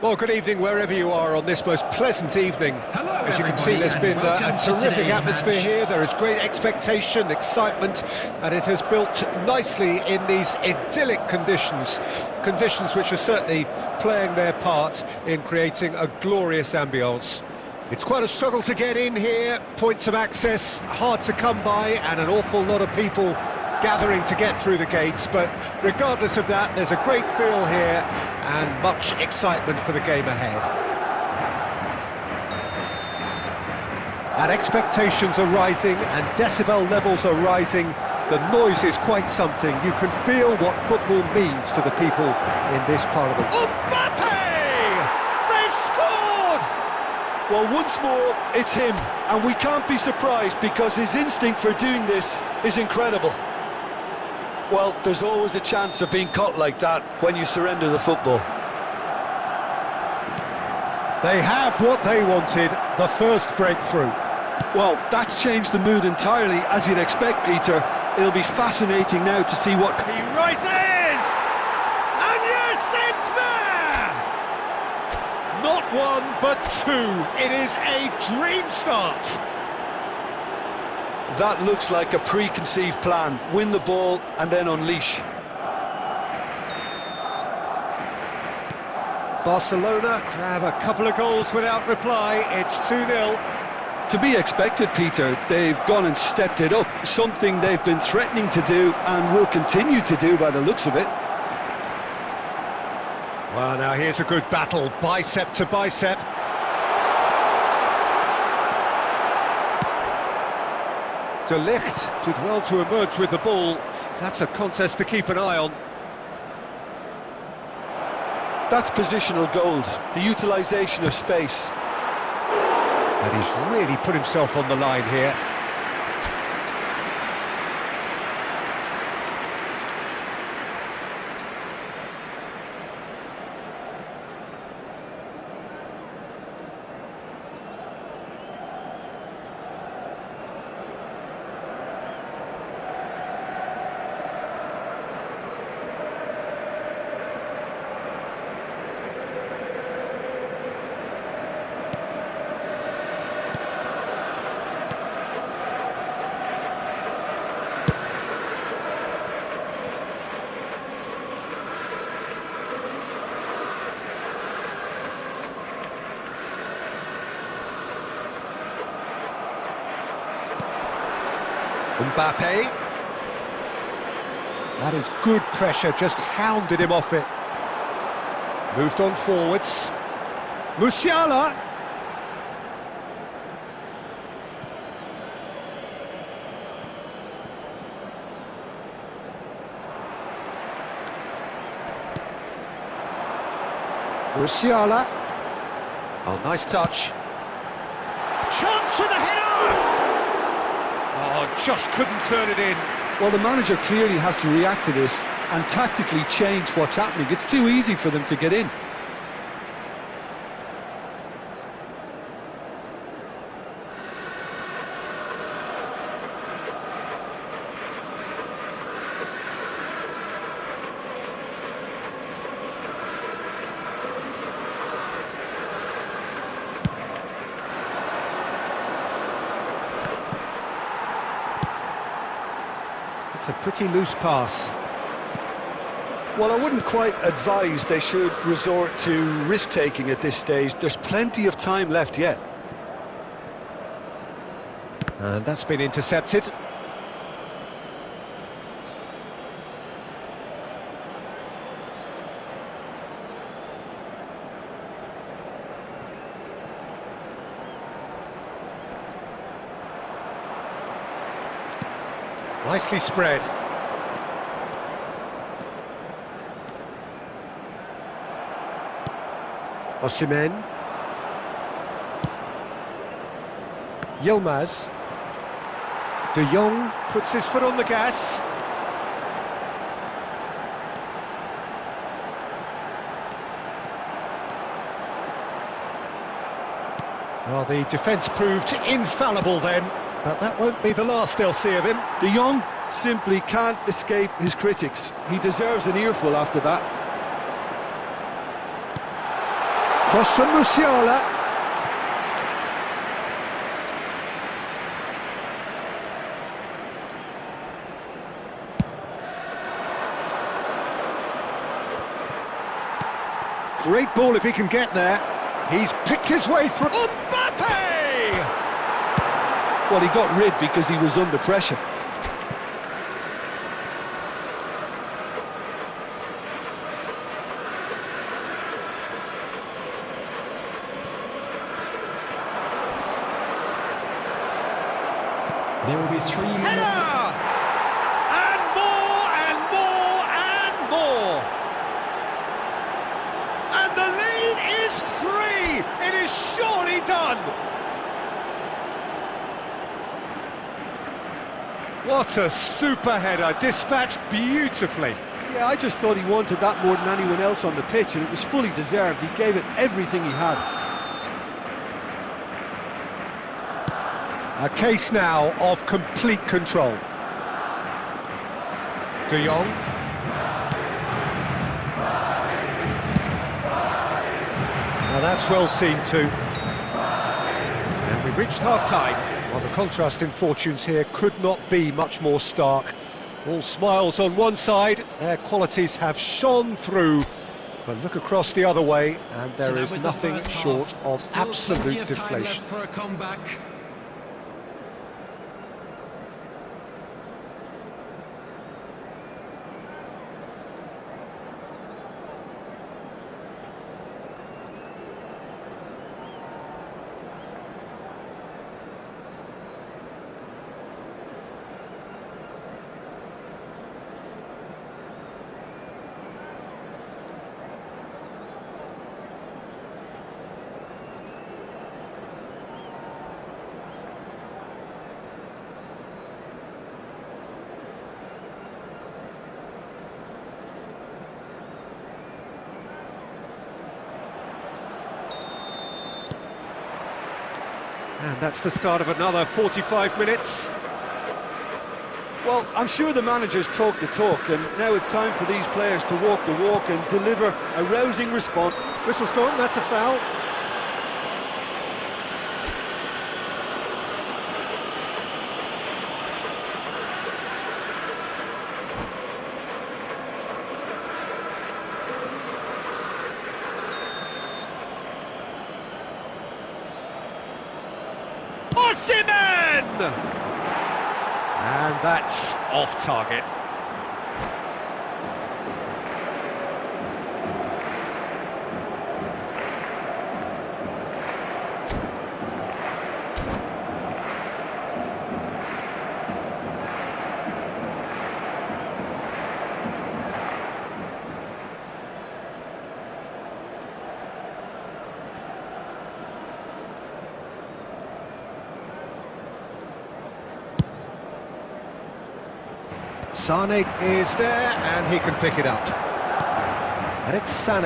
Well, good evening wherever you are on this most pleasant evening. Hello, as you can see, there's been a terrific atmosphere here. There is great expectation, excitement, and it has built nicely in these idyllic conditions. Conditions which are certainly playing their part in creating a glorious ambience. It's quite a struggle to get in here, points of access hard to come by, and an awful lot of people gathering to get through the gates, but regardless of that, there's a great feel here and much excitement for the game ahead. And expectations are rising and decibel levels are rising. The noise is quite something. You can feel what football means to the people in this part of the world. Mbappe! They've scored! Well, once more, it's him, and we can't be surprised because his instinct for doing this is incredible. Well, there's always a chance of being caught like that when you surrender the football. They have what they wanted, the first breakthrough. Well, that's changed the mood entirely, as you'd expect, Peter. It'll be fascinating now to see what... He rises! And yes, it's there! Not one, but two. It is a dream start. That looks like a preconceived plan. Win the ball and then unleash. Barcelona grab a couple of goals without reply. It's 2-0. To be expected, Peter. They've gone and stepped it up. Something they've been threatening to do and will continue to do by the looks of it. Well, now here's a good battle, bicep to bicep. De Ligt did well to emerge with the ball. That's a contest to keep an eye on. That's positional gold, the utilisation of space. And he's really put himself on the line here. Mbappe. That is good pressure, just hounded him off it. Moved on forwards. Musiala. Musiala. Oh, nice touch. Chance for the header! Oh, just couldn't turn it in. Well, the manager clearly has to react to this and tactically change what's happening. It's too easy for them to get in. It's a pretty loose pass. Well, I wouldn't quite advise they should resort to risk-taking at this stage. There's plenty of time left yet. And that's been intercepted. Nicely spread. Osimhen. Yilmaz. De Jong puts his foot on the gas. Well, the defence proved infallible then, but that won't be the last they'll see of him. De Jong simply can't escape his critics. He deserves an earful after that. Cross from Musiala. Great ball if he can get there. He's picked his way through. Mbappe! Well, he got rid because he was under pressure. There will be 3 minutes. Header! And more, and more, and more! And the lead is 3! It is surely done! What a super header, dispatched beautifully. Yeah, I just thought he wanted that more than anyone else on the pitch, and it was fully deserved. He gave it everything he had. A case now of complete control. De Jong. Now that's well seen too. And we've reached half-time. Well, the contrast in fortunes here could not be much more stark. All smiles on one side, their qualities have shone through. But look across the other way, and there is nothing short of absolute deflation. For a comeback. And that's the start of another 45 minutes. Well, I'm sure the managers talk the talk, and now it's time for these players to walk the walk and deliver a rousing response. Whistle's gone, that's a foul. And that's off target. Sane is there, and he can pick it up. And it's Sane.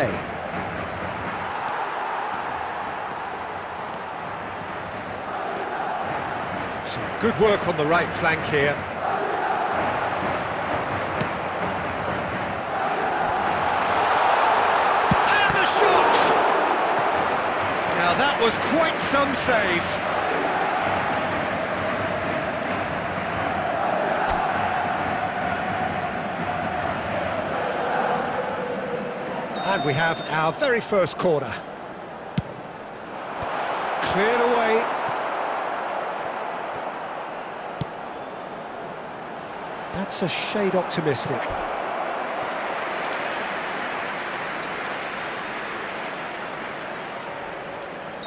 Some good work on the right flank here. And the shot! Now that was quite some save. And we have our very first corner. Cleared away. That's a shade optimistic.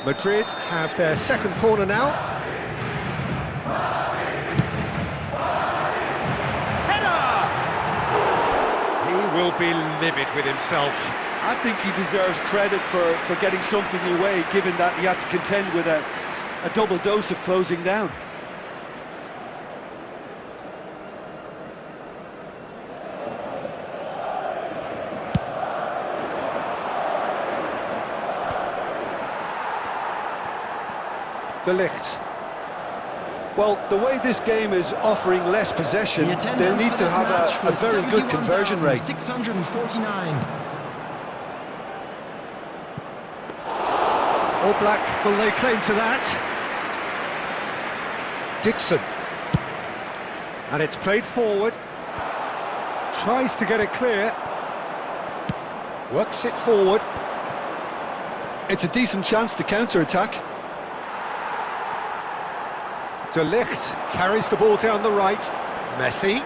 Madrid have their second corner now. Header! He will be livid with himself. I think he deserves credit for getting something away, given that he had to contend with a double dose of closing down. De Ligt. Well, the way this game is offering less possession, they'll need to have a very good conversion rate. 649. All Black will lay claim to that. Dixon. And it's played forward. Tries to get it clear. Works it forward. It's a decent chance to counter-attack. De Ligt carries the ball down the right. Messi.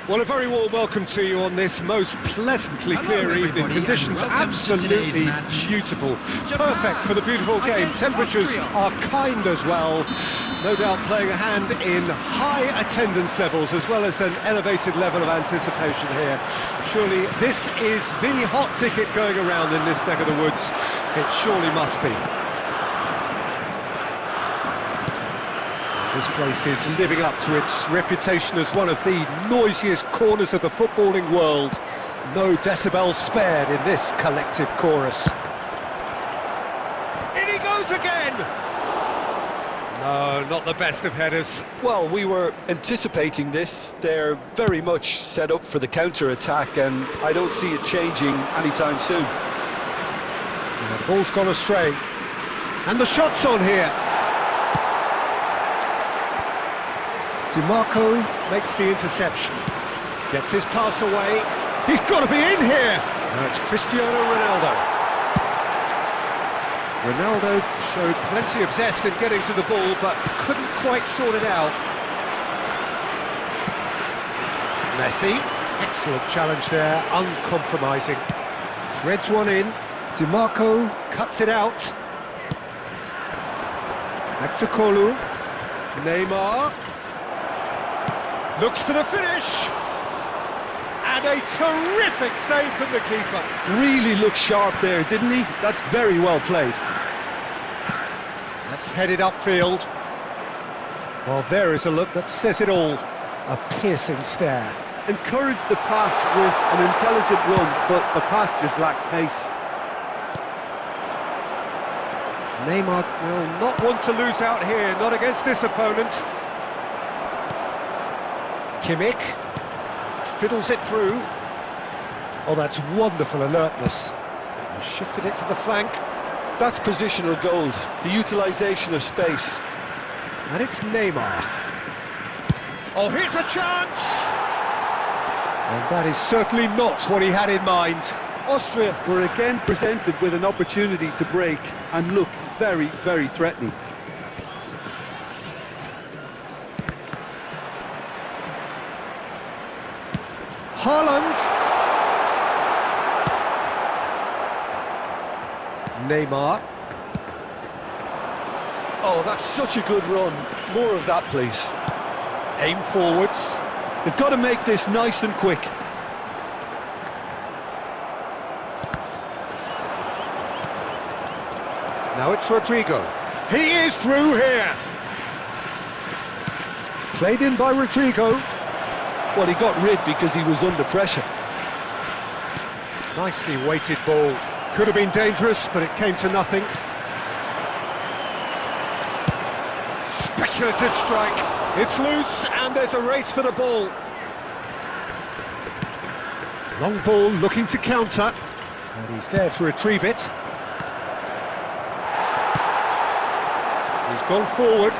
Well, a very warm welcome to you on this most pleasantly clear evening. Conditions absolutely beautiful. Perfect for the beautiful game. Temperatures are kind as well. No doubt playing a hand in high attendance levels as well as an elevated level of anticipation here. Surely this is the hot ticket going around in this neck of the woods. It surely must be. This place is living up to its reputation as one of the noisiest corners of the footballing world. No decibels spared in this collective chorus. In he goes again! No, not the best of headers. Well, we were anticipating this. They're very much set up for the counter-attack, and I don't see it changing anytime soon. And the ball's gone astray. And the shot's on here. DiMarco makes the interception, gets his pass away, he's got to be in here! Now it's Cristiano Ronaldo. Ronaldo showed plenty of zest in getting to the ball, but couldn't quite sort it out. Messi, excellent challenge there, uncompromising. Threads one in, DiMarco cuts it out. Back to Kolu, Neymar. Looks for the finish, and a terrific save from the keeper. Really looked sharp there, didn't he? That's very well played. That's headed upfield. Well, there is a look that says it all. A piercing stare. Encouraged the pass with an intelligent run, but the pass just lacked pace. Neymar will not want to lose out here, not against this opponent. Kimmich fiddles it through. Oh, that's wonderful alertness. He shifted it to the flank. That's positional goal, the utilisation of space. And it's Neymar. Oh, here's a chance! And that is certainly not what he had in mind. Austria were again presented with an opportunity to break and look very, very threatening. Haaland. Neymar. Oh, that's such a good run. More of that, please. Aim forwards. They've got to make this nice and quick. Now it's Rodrigo. He is through here. Played in by Rodrigo. Well, he got rid because he was under pressure. Nicely weighted ball. Could have been dangerous, but it came to nothing. Speculative strike. It's loose, and there's a race for the ball. Long ball looking to counter, and he's there to retrieve it. He's gone forward.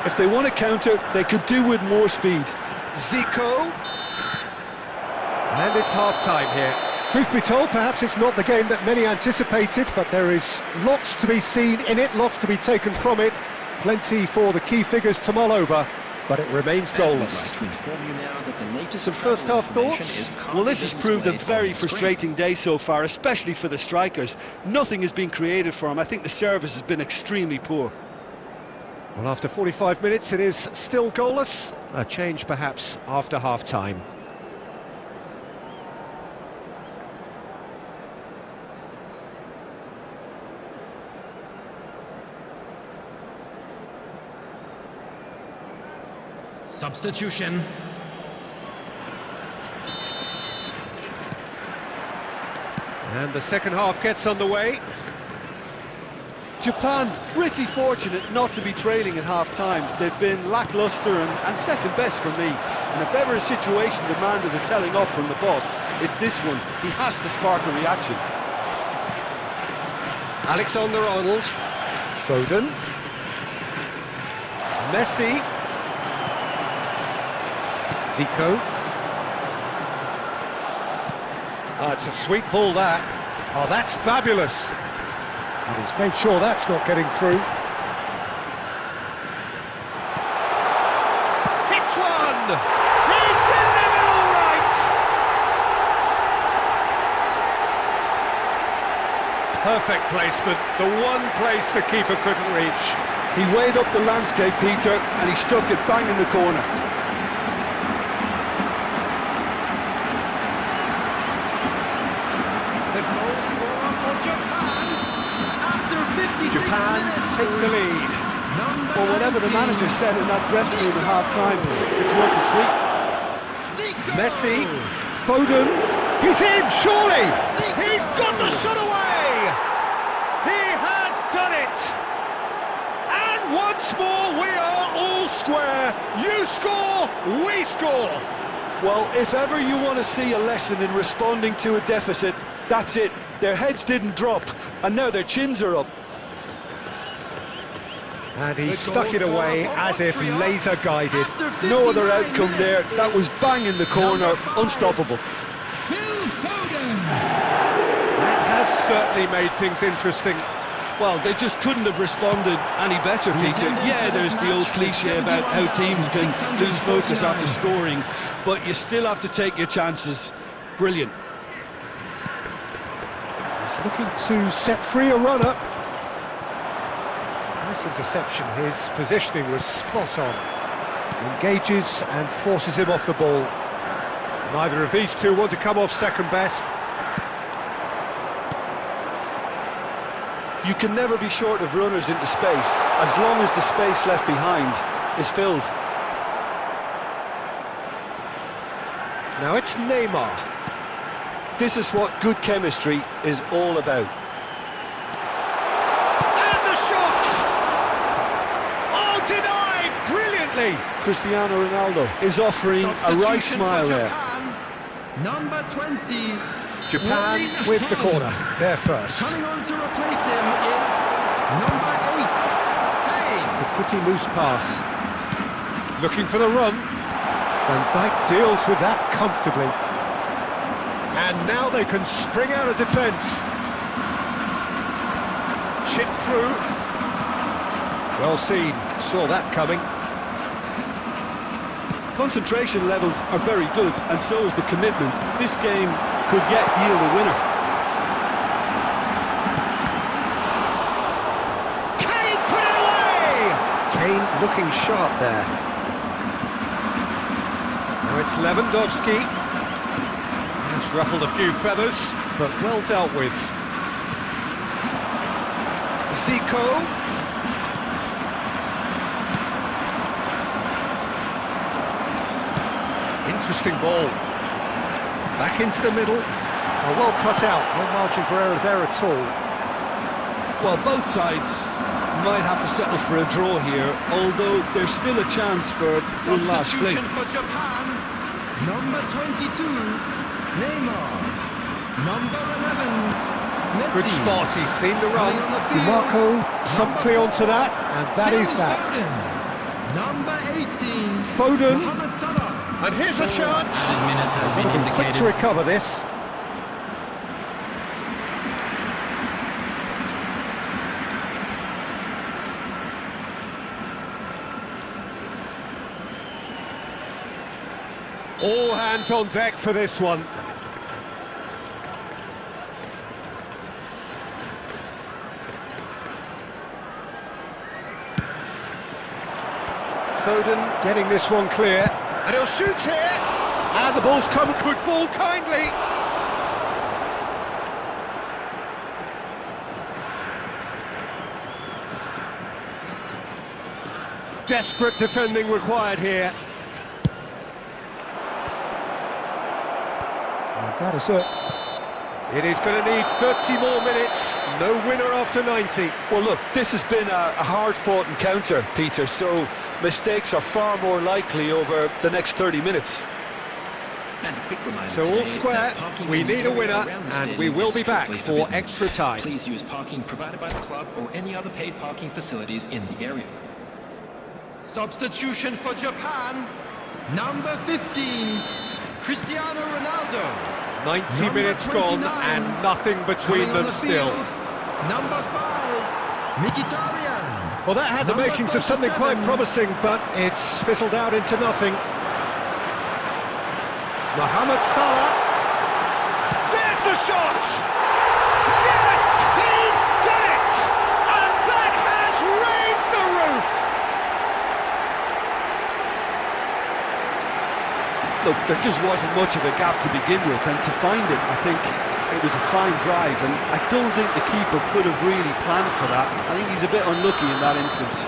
If they want to counter, they could do with more speed. Zico. And it's half-time here. Truth be told, perhaps it's not the game that many anticipated, but there is lots to be seen in it, lots to be taken from it. Plenty for the key figures to mull over, but it remains goalless. Some first-half thoughts? Well, this has proved a very frustrating day so far, especially for the strikers. Nothing has been created for them. I think the service has been extremely poor. Well, after 45 minutes, it is still goalless. A change, perhaps, after half-time. Substitution. And the second half gets underway. Japan pretty fortunate not to be trailing at half-time. They've been lacklustre and second best for me. And if ever a situation demanded a telling off from the boss, it's this one. He has to spark a reaction. Alexander-Arnold. Foden. Messi. Zico. Oh, it's a sweet ball, that. Oh, that's fabulous. And he's made sure that's not getting through. Hits one! He's delivered all right! Perfect placement, the one place the keeper couldn't reach. He weighed up the landscape, Peter, and he stuck it bang in the corner. The goal scorer for Japan. After 56 Japan minutes. take the lead. Number Well, whatever the 19. manager said in that dressing room at half-time, it's worth a treat. Zico. Messi, Foden, he's in, surely! Zico. He's got the shot away! He has done it! And once more we are all square. You score, we score! Well, if ever you want to see a lesson in responding to a deficit, that's it. Their heads didn't drop, and now their chins are up. And he stuck it away as if laser guided. No other outcome there. That was bang in the corner, unstoppable. That has certainly made things interesting. Well, they just couldn't have responded any better, Peter. Yeah, there's the old cliche about how teams can lose focus after scoring, but you still have to take your chances. Brilliant. He's looking to set free a runner. Nice interception, his positioning was spot on. Engages and forces him off the ball. Neither of these two want to come off second best. You can never be short of runners into space, as long as the space left behind is filled. Now it's Neymar. This is what good chemistry is all about. And the shot! Oh, denied brilliantly! Cristiano Ronaldo is offering a right smile there. Number 20. Japan with the corner, they're first. Coming on to replace him is number 8. It's a pretty loose pass. Looking for the run. Van Dijk deals with that comfortably. And now they can spring out of defence. Chip through. Well seen, saw that coming. Concentration levels are very good, and so is the commitment. This game could yet yield a winner. Can he put it away? Kane looking sharp there. Now it's Lewandowski. He's ruffled a few feathers, but well dealt with. Zico. Interesting ball. Back into the middle. Oh, well cut out. No margin for error there at all. Well, both sides might have to settle for a draw here, although there's still a chance for one last fling. Substitution for Japan. Number 22, Neymar. Number 11, Messi. Good spot, he's seen the run. Coming on the field, DiMarco promptly number onto that, and that is that. Foden. Number 18, Foden, Mohamed Salah. and here's a chance. Added minute has been Quick to indicated. recover this. All hands on deck for this one. Foden getting this one clear, and he'll shoot here, and the ball's come, could fall kindly. Desperate defending required here. That is it. It is going to need 30 more minutes. No winner after 90. Well, look, this has been a hard-fought encounter, Peter, so mistakes are far more likely over the next 30 minutes. And a quick reminder So all today square, that parking we in the need a area winner, around the and we stadium will is be back strictly for forbidden. extra time. Please use parking provided by the club or any other paid parking facilities in the area. Substitution for Japan, number 15, Cristiano Ronaldo. 90 Number minutes gone 29, and nothing between coming on them the still. field, number 5, Mkhitaryan. Well, that had the Number makings of something quite 37. promising, but it's fizzled out into nothing. Mohamed Salah. There's the shot! Yes! He Look, there just wasn't much of a gap to begin with, and to find it, I think it was a fine drive, and I don't think the keeper could have really planned for that. I think he's a bit unlucky in that instance.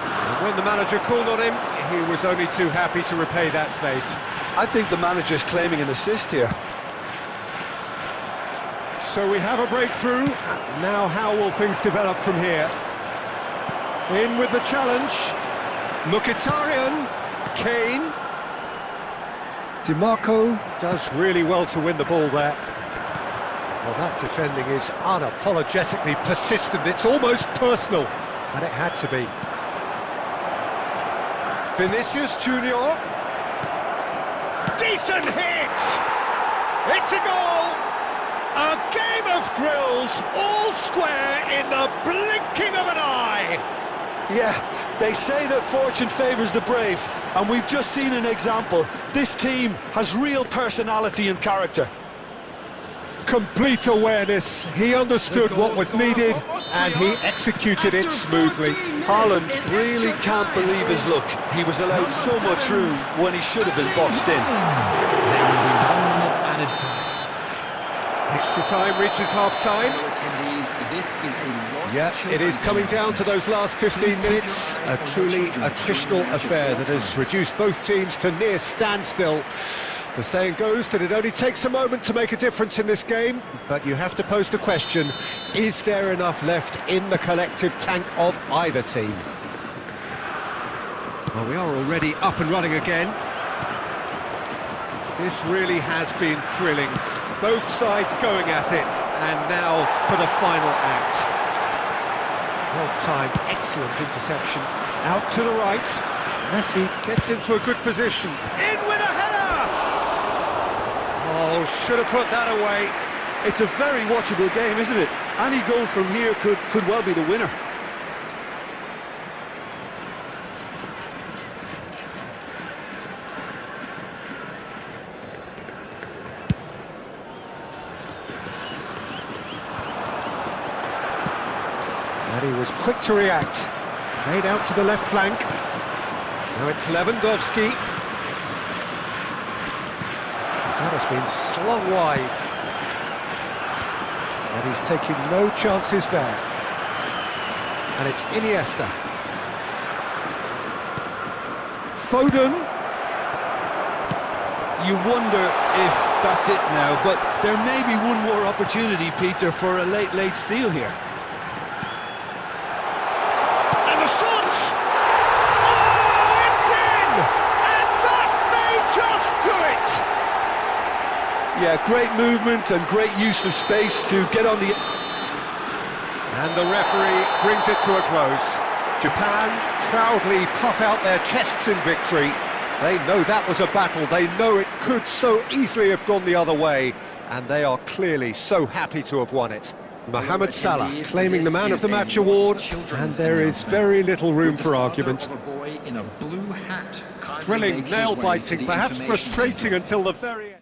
And when the manager called on him, he was only too happy to repay that faith. I think the manager's claiming an assist here. So we have a breakthrough. Now how will things develop from here? In with the challenge. Mkhitaryan, Kane. DiMarco does really well to win the ball there. Well, that defending is unapologetically persistent. It's almost personal, and it had to be. Vinicius Junior. Decent hit! It's a goal! A game of thrills, all square in the blinking of an eye! Yeah, they say that fortune favours the brave, and we've just seen an example. This team has real personality and character. Complete awareness, he understood what was needed, and he executed it smoothly. Haaland really can't believe his luck. He was allowed so much room when he should have been boxed in. There will be 1 minute added time. Extra time reaches half-time. Yeah, it is coming down to those last 15 minutes. A truly attritional affair that has reduced both teams to near standstill. The saying goes that it only takes a moment to make a difference in this game, but you have to pose the question, is there enough left in the collective tank of either team? Well, we are already up and running again. This really has been thrilling. Both sides going at it, and now for the final act. Well-timed, excellent interception. Out to the right. Messi gets into a good position. In with a header! Oh, should have put that away. It's a very watchable game, isn't it? Any goal from here could well be the winner. And he was quick to react. Played out to the left flank. Now it's Lewandowski. That has been slung wide. And he's taking no chances there. And it's Iniesta. Foden. You wonder if that's it now, but there may be one more opportunity, Peter, for a late steal here. And the shot! Oh, it's in! And that may just do it! Yeah, great movement and great use of space to get on the... And the referee brings it to a close. Japan proudly puff out their chests in victory. They know that was a battle. They know it could so easily have gone the other way. And they are clearly so happy to have won it. Mohamed Salah claiming the Man of the Match award, and there is very little room for argument. Thrilling, nail-biting, perhaps frustrating until the very end.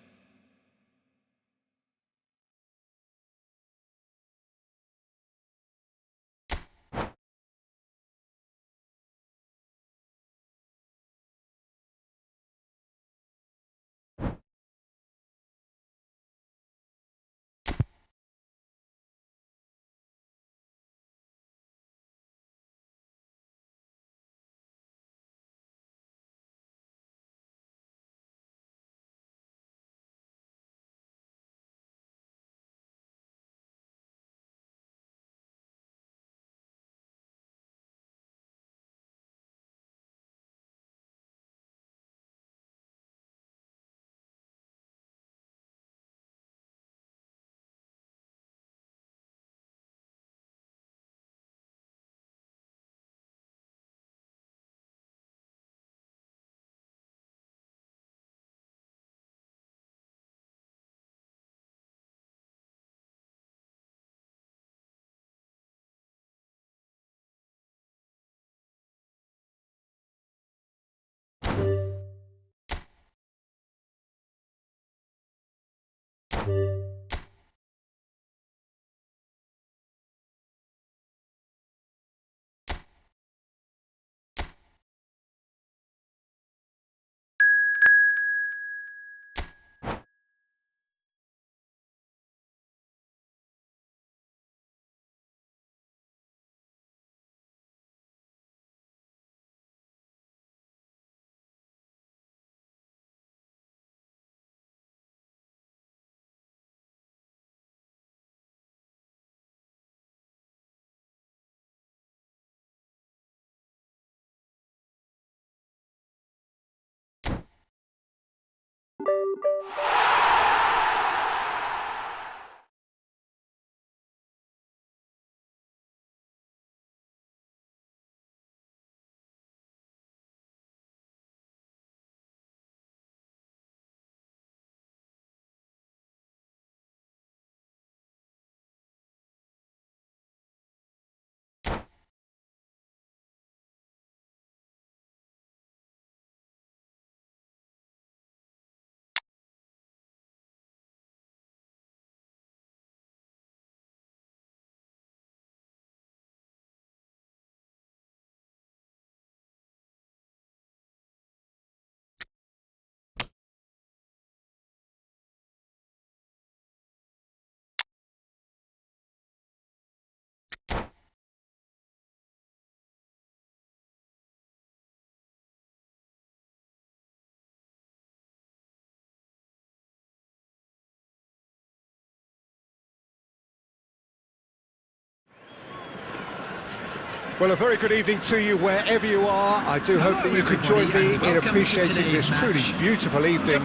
Well, a very good evening to you wherever you are. I do hope that you could join me in appreciating this truly beautiful evening.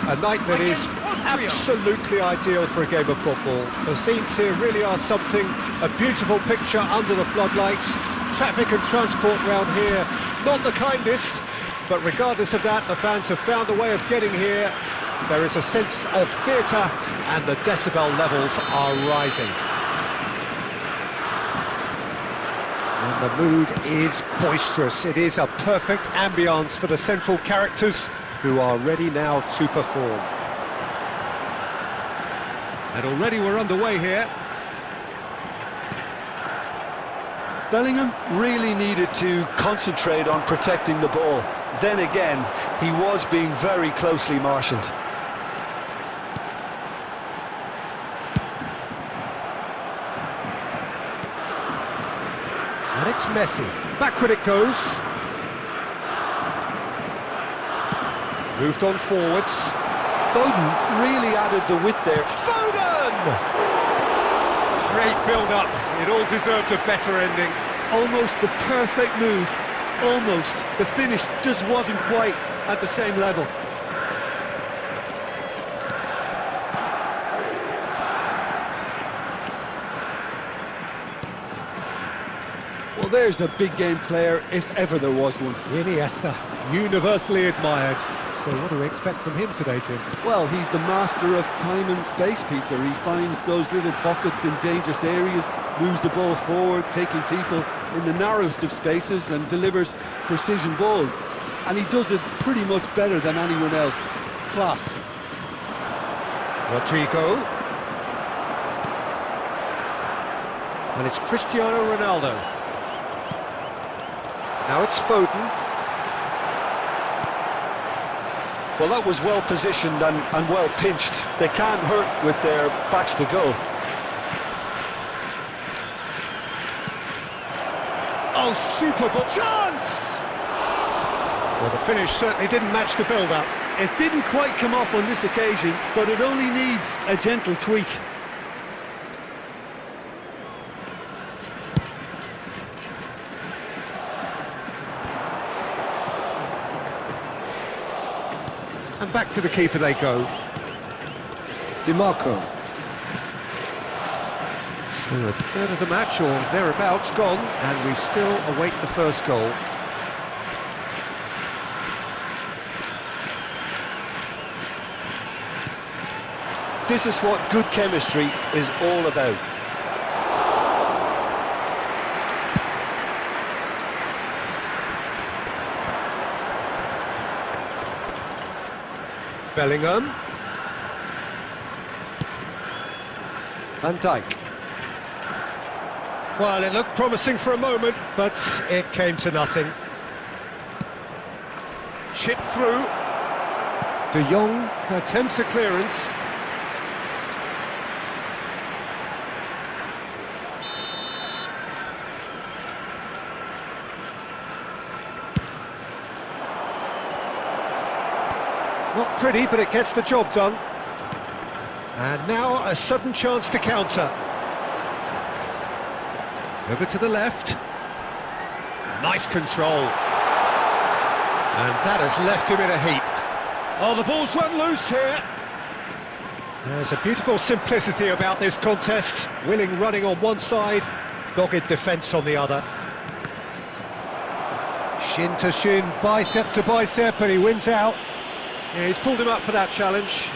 A night that is absolutely ideal for a game of football. The scenes here really are something, a beautiful picture under the floodlights. Traffic and transport round here, not the kindest, but regardless of that, the fans have found a way of getting here. There is a sense of theatre and the decibel levels are rising. And the mood is boisterous. It is a perfect ambience for the central characters who are ready now to perform. And already we're underway here. Bellingham really needed to concentrate on protecting the ball. Then again, he was being very closely marshalled. And it's Messi. Backward it goes. Moved on forwards. Foden really added the width there. Foden! Great build-up. It all deserved a better ending. Almost the perfect move. Almost. The finish just wasn't quite at the same level. Well, there's a big game player, if ever there was one. Iniesta, universally admired. So what do we expect from him today, Jim? Well, he's the master of time and space, Peter. He finds those little pockets in dangerous areas, moves the ball forward, taking people in the narrowest of spaces and delivers precision balls. And he does it pretty much better than anyone else. Class. Rodrigo. And it's Cristiano Ronaldo. Now it's Foden. Well, that was well positioned and well pinched. They can't hurt with their backs to goal. Oh, super ball. Chance! Well, the finish certainly didn't match the build-up. It didn't quite come off on this occasion, but it only needs a gentle tweak. And back to the keeper they go. DiMarco. So a third of the match, or thereabouts, gone, and we still await the first goal. This is what good chemistry is all about. Bellingham. Van Dijk. Well, it looked promising for a moment, but it came to nothing. Chip through. De Jong attempts a clearance. Not pretty, but it gets the job done. And now a sudden chance to counter. Over to the left. Nice control. And that has left him in a heap. Oh, the ball's run loose here. There's a beautiful simplicity about this contest. Willing running on one side, dogged defence on the other. Shin to shin, bicep to bicep, and he wins out. Yeah, he's pulled him up for that challenge.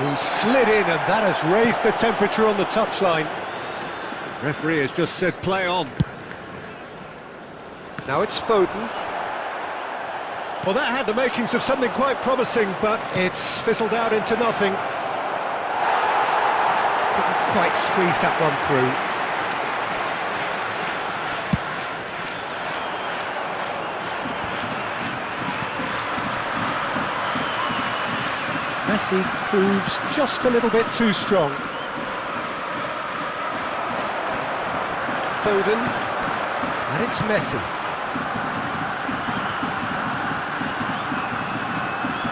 He slid in, and that has raised the temperature on the touchline. Referee has just said play on. Now it's Foden. Well, that had the makings of something quite promising, but it's fizzled out into nothing. Couldn't quite squeeze that one through. Messi proves just a little bit too strong. Foden, and it's Messi.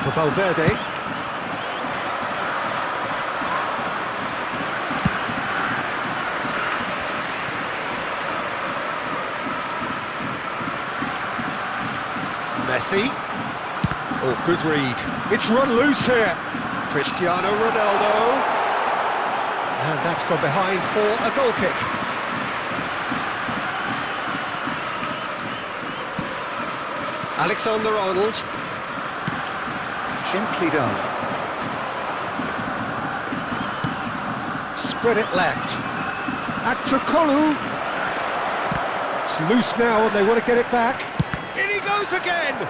For Valverde. Messi. Oh, good read. It's run loose here. Cristiano Ronaldo. And that's gone behind for a goal kick. Alexander-Arnold. Gently done. Spread it left. Atrokolu. It's loose now and they want to get it back. In he goes again!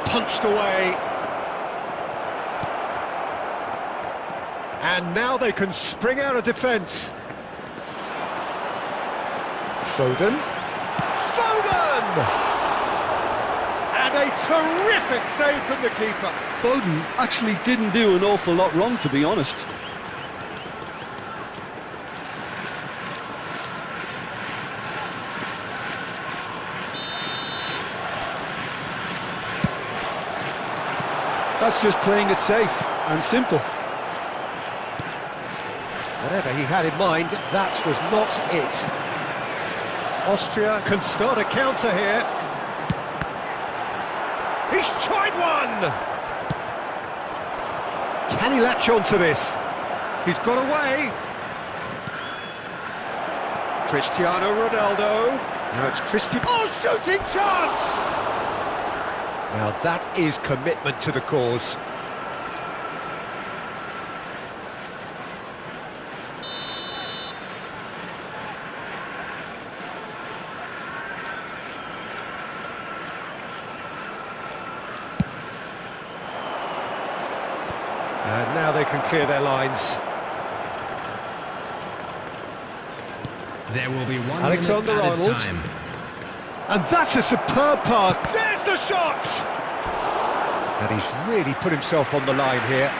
Punched away. And now they can spring out of defence. Foden. Foden! And a terrific save from the keeper. Foden actually didn't do an awful lot wrong, to be honest. That's just playing it safe and simple. Whatever he had in mind, that was not it. Austria can start a counter here. He's tried one! Can he latch on to this? He's got away. Cristiano Ronaldo. Now it's Cristiano. Oh, shooting chance! Well, that is commitment to the cause. And now they can clear their lines. There will be one Alexander-Arnold. And that's a superb pass. There's the shot! And he's really put himself on the line here.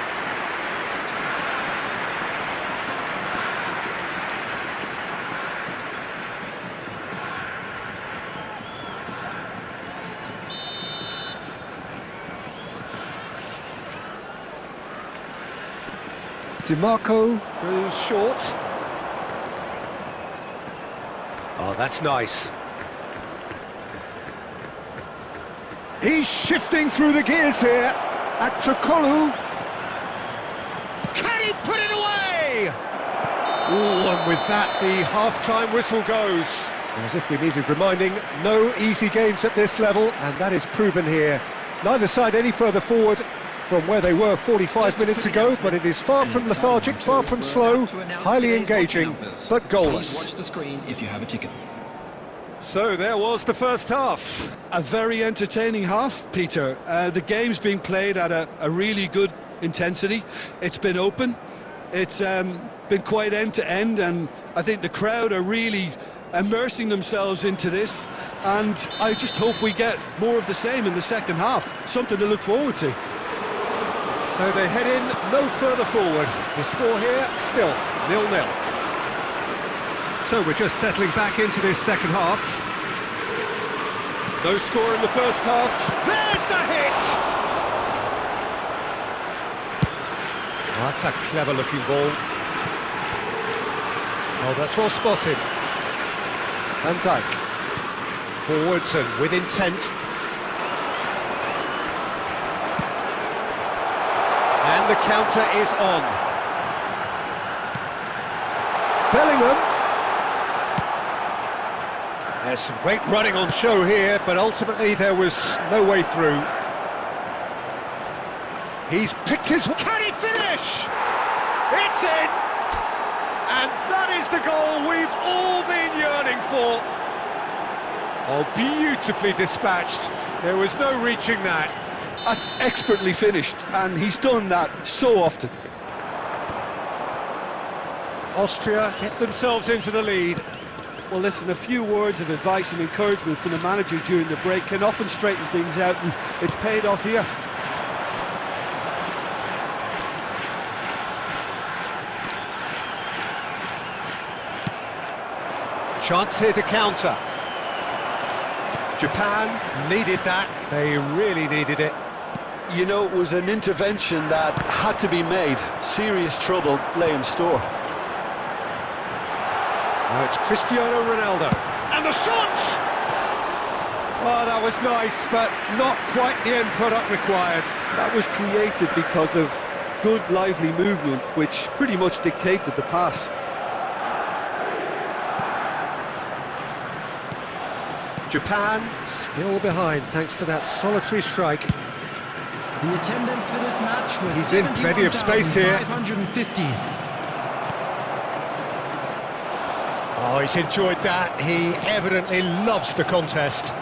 DiMarco goes short. Oh, that's nice. He's shifting through the gears here. Atrokolu. Can he put it away? Oh, and with that, the half-time whistle goes. As if we needed reminding, no easy games at this level, and that is proven here. Neither side any further forward from where they were 45 minutes ago, but it is far from lethargic, far from slow, highly engaging, but goalless. Watch the screen if you have a ticket. So there was the first half. A very entertaining half, Peter. The game's being played at a really good intensity. It's been open. It's been quite end-to-end, and I think the crowd are really immersing themselves into this, and I just hope we get more of the same in the second half. Something to look forward to. So they head in no further forward. The score here, still 0-0. So we're just settling back into this second half. No score in the first half. There's the hit! Oh, that's a clever-looking ball. Oh, that's well spotted. Van Dijk. Forwards and with intent. And the counter is on. Bellingham. There's some great running on show here, but ultimately there was no way through. He's picked his... Can he finish? It's in! And that is the goal we've all been yearning for. Oh, beautifully dispatched. There was no reaching that. That's expertly finished, and he's done that so often. Austria get themselves into the lead. Well, listen, a few words of advice and encouragement from the manager during the break can often straighten things out, and it's paid off here. Chance here to counter. Japan needed that. They really needed it. You know, it was an intervention that had to be made. Serious trouble lay in store. Now it's Cristiano Ronaldo. And the shot! Oh, that was nice, but not quite the end product required. That was created because of good, lively movement, which pretty much dictated the pass. Japan still behind thanks to that solitary strike. The attendance for this match was He's in plenty of space here. 550. Oh, he's enjoyed that. He evidently loves the contest.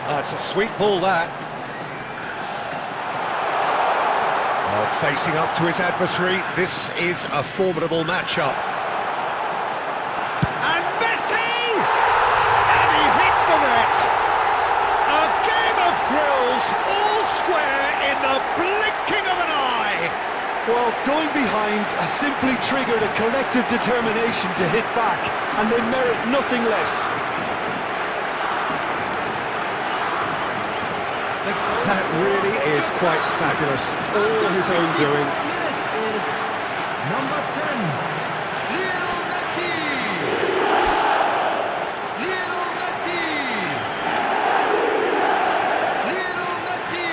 That's a sweet ball, that. Oh, facing up to his adversary, this is a formidable matchup. And Messi! And he hits the net! A game of thrills, all square in the blinking of an eye! Well, going behind has simply triggered a collective determination to hit back, and they merit nothing less. That really is quite fabulous. All his own doing. Minute is number 10, Lionel Messi. Lionel Messi. Lionel Messi.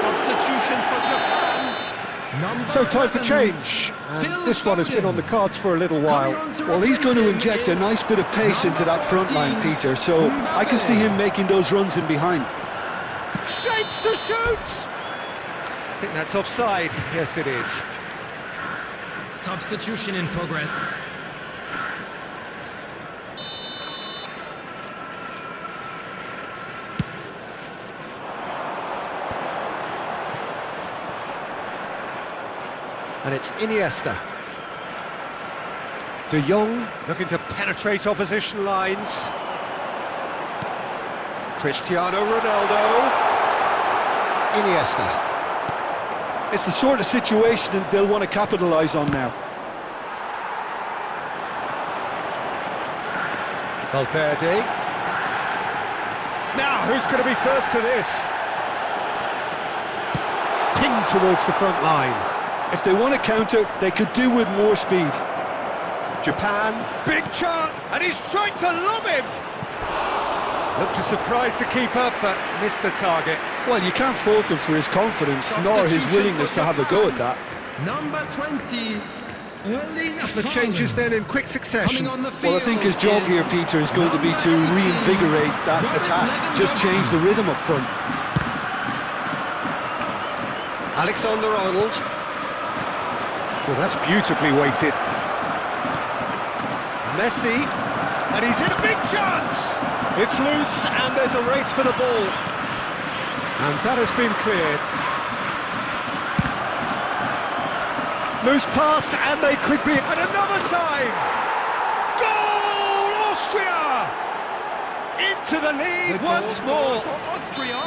Substitution for Japan. Number So time for 11, change. And this one has been on the cards for a little while. Well, he's going to inject a nice bit of pace into that front line, Peter, so I can see him making those runs in behind. Shapes to shoot! I think that's offside. Yes, it is. Substitution in progress. And it's Iniesta. De Jong looking to penetrate opposition lines. Cristiano Ronaldo. Iniesta. It's the sort of situation that they'll want to capitalise on now. Valverde. Now, who's going to be first to this? Ping towards the front line. If they want to counter, they could do with more speed. Japan, big chance, and he's trying to lob him! Looked to surprise the keeper, but missed the target. Well, you can't fault him for his confidence, nor his willingness to have a go at that. Number 20, Erling The changes then in quick succession. Well, I think his job here, Peter, is going to be to reinvigorate that attack. Just change the rhythm up front. Alexander-Arnold. Well, that's beautifully weighted. Messi, and he's in a big chance! It's loose, and there's a race for the ball. And that has been cleared. Loose pass, and they could be... And another time! Goal, Austria! Into the lead once more. Austria.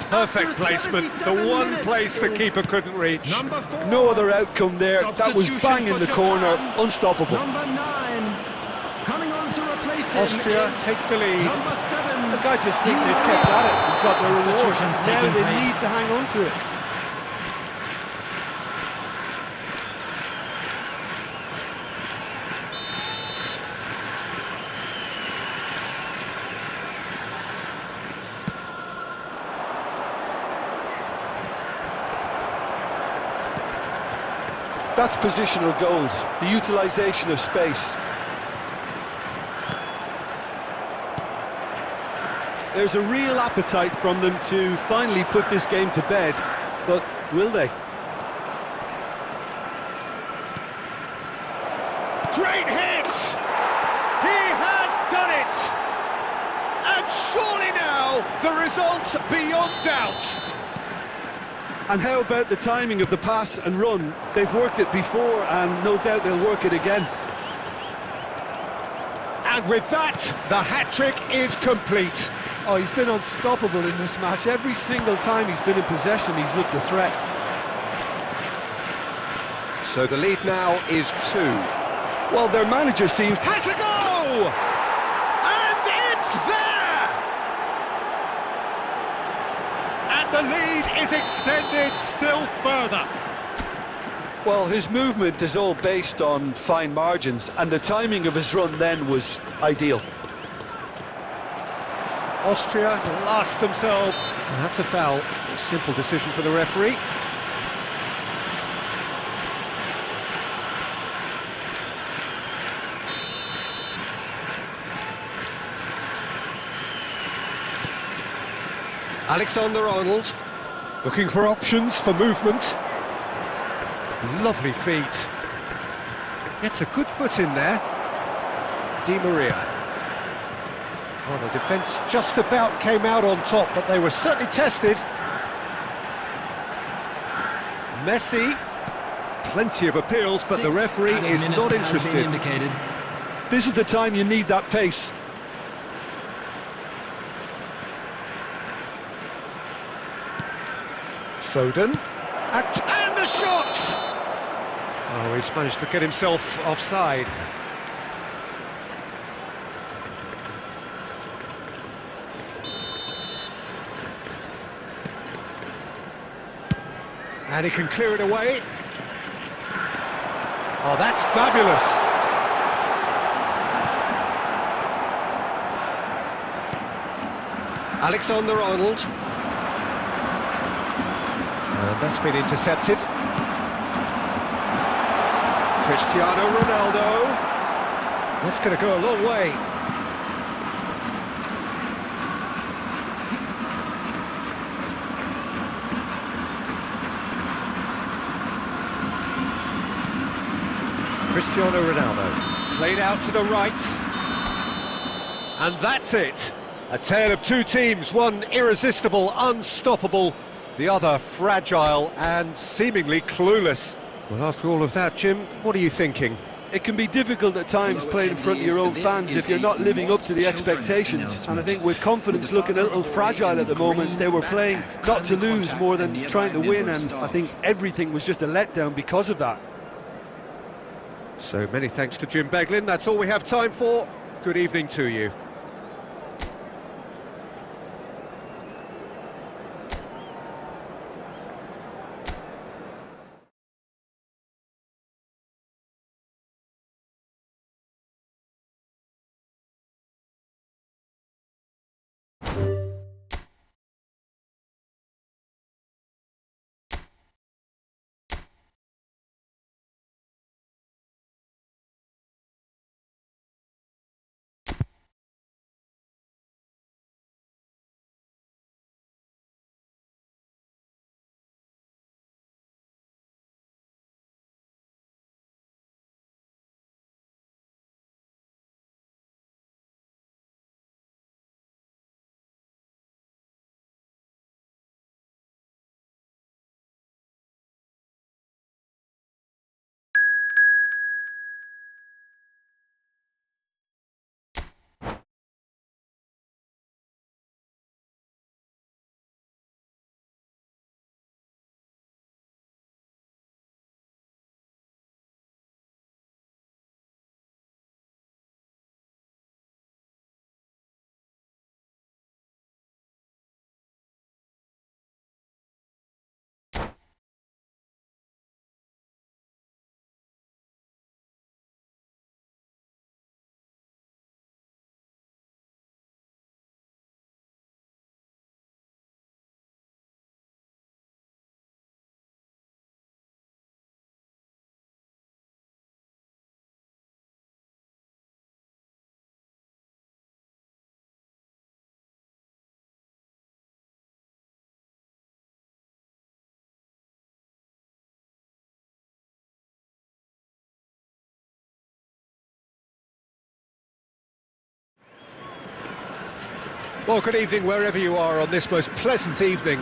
Perfect placement, the one place the keeper couldn't reach. Number 4. No other outcome there. That was bang in the corner, unstoppable. Number 9. Coming on to replace him. Austria is take the lead. Number 7. Look, I just think they've kept at it and got their reward. Substitutions Now taking they place. need to hang on to it. That's positional gold, the utilisation of space. There's a real appetite from them to finally put this game to bed, but will they? Great hit! He has done it! And surely now, the result beyond doubt. And how about the timing of the pass and run? They've worked it before and no doubt they'll work it again. And with that, the hat-trick is complete. Oh, he's been unstoppable in this match. Every single time he's been in possession, he's looked a threat. So the lead now is 2. Well, their manager seems... Has a go! And it's there! And the lead is extended still further. Well, his movement is all based on fine margins, and the timing of his run then was ideal. Austria blast themselves. And that's a foul. A simple decision for the referee. Alexander-Arnold looking for options for movement. Lovely feet. Gets a good foot in there. Di Maria. Well, the defence just about came out on top, but they were certainly tested. Messi. Plenty of appeals, but the referee is not interested. This is the time you need that pace. Foden. And the shot! Oh, he's managed to get himself offside. And he can clear it away. Oh, that's fabulous. Alexander-Arnold. And that's been intercepted. Cristiano Ronaldo. That's going to go a long way. Cristiano Ronaldo, played out to the right, and that's it. A tale of two teams, one irresistible, unstoppable, the other fragile and seemingly clueless. Well, after all of that, Jim, what are you thinking? It can be difficult at times playing in front of your own fans if you're not living up to the expectations, and I think with confidence looking a little fragile at the moment, they were playing not to lose more than trying to win, and I think everything was just a letdown because of that. So many thanks to Jim Beglin. That's all we have time for. Good evening to you. Well, good evening wherever you are on this most pleasant evening.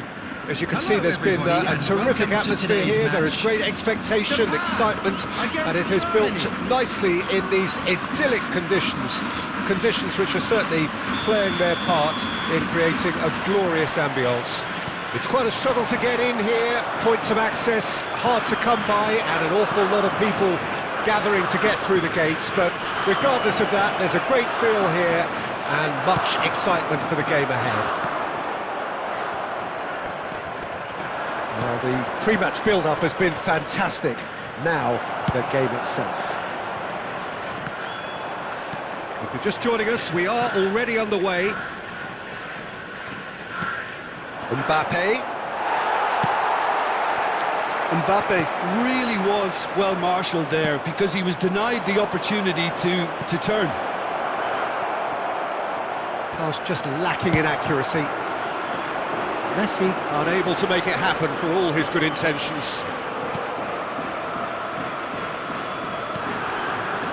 As you can see, there's been a terrific atmosphere here. There is great expectation, excitement, and it has built nicely in these idyllic conditions. Conditions which are certainly playing their part in creating a glorious ambience. It's quite a struggle to get in here, points of access hard to come by, and an awful lot of people gathering to get through the gates, but regardless of that, there's a great feel here and much excitement for the game ahead. Well, the pre-match build-up has been fantastic. Now, the game itself. If you're just joining us, we are already on the way. Mbappe really was well marshalled there because he was denied the opportunity to turn. Pass just lacking in accuracy. Messi unable to make it happen for all his good intentions.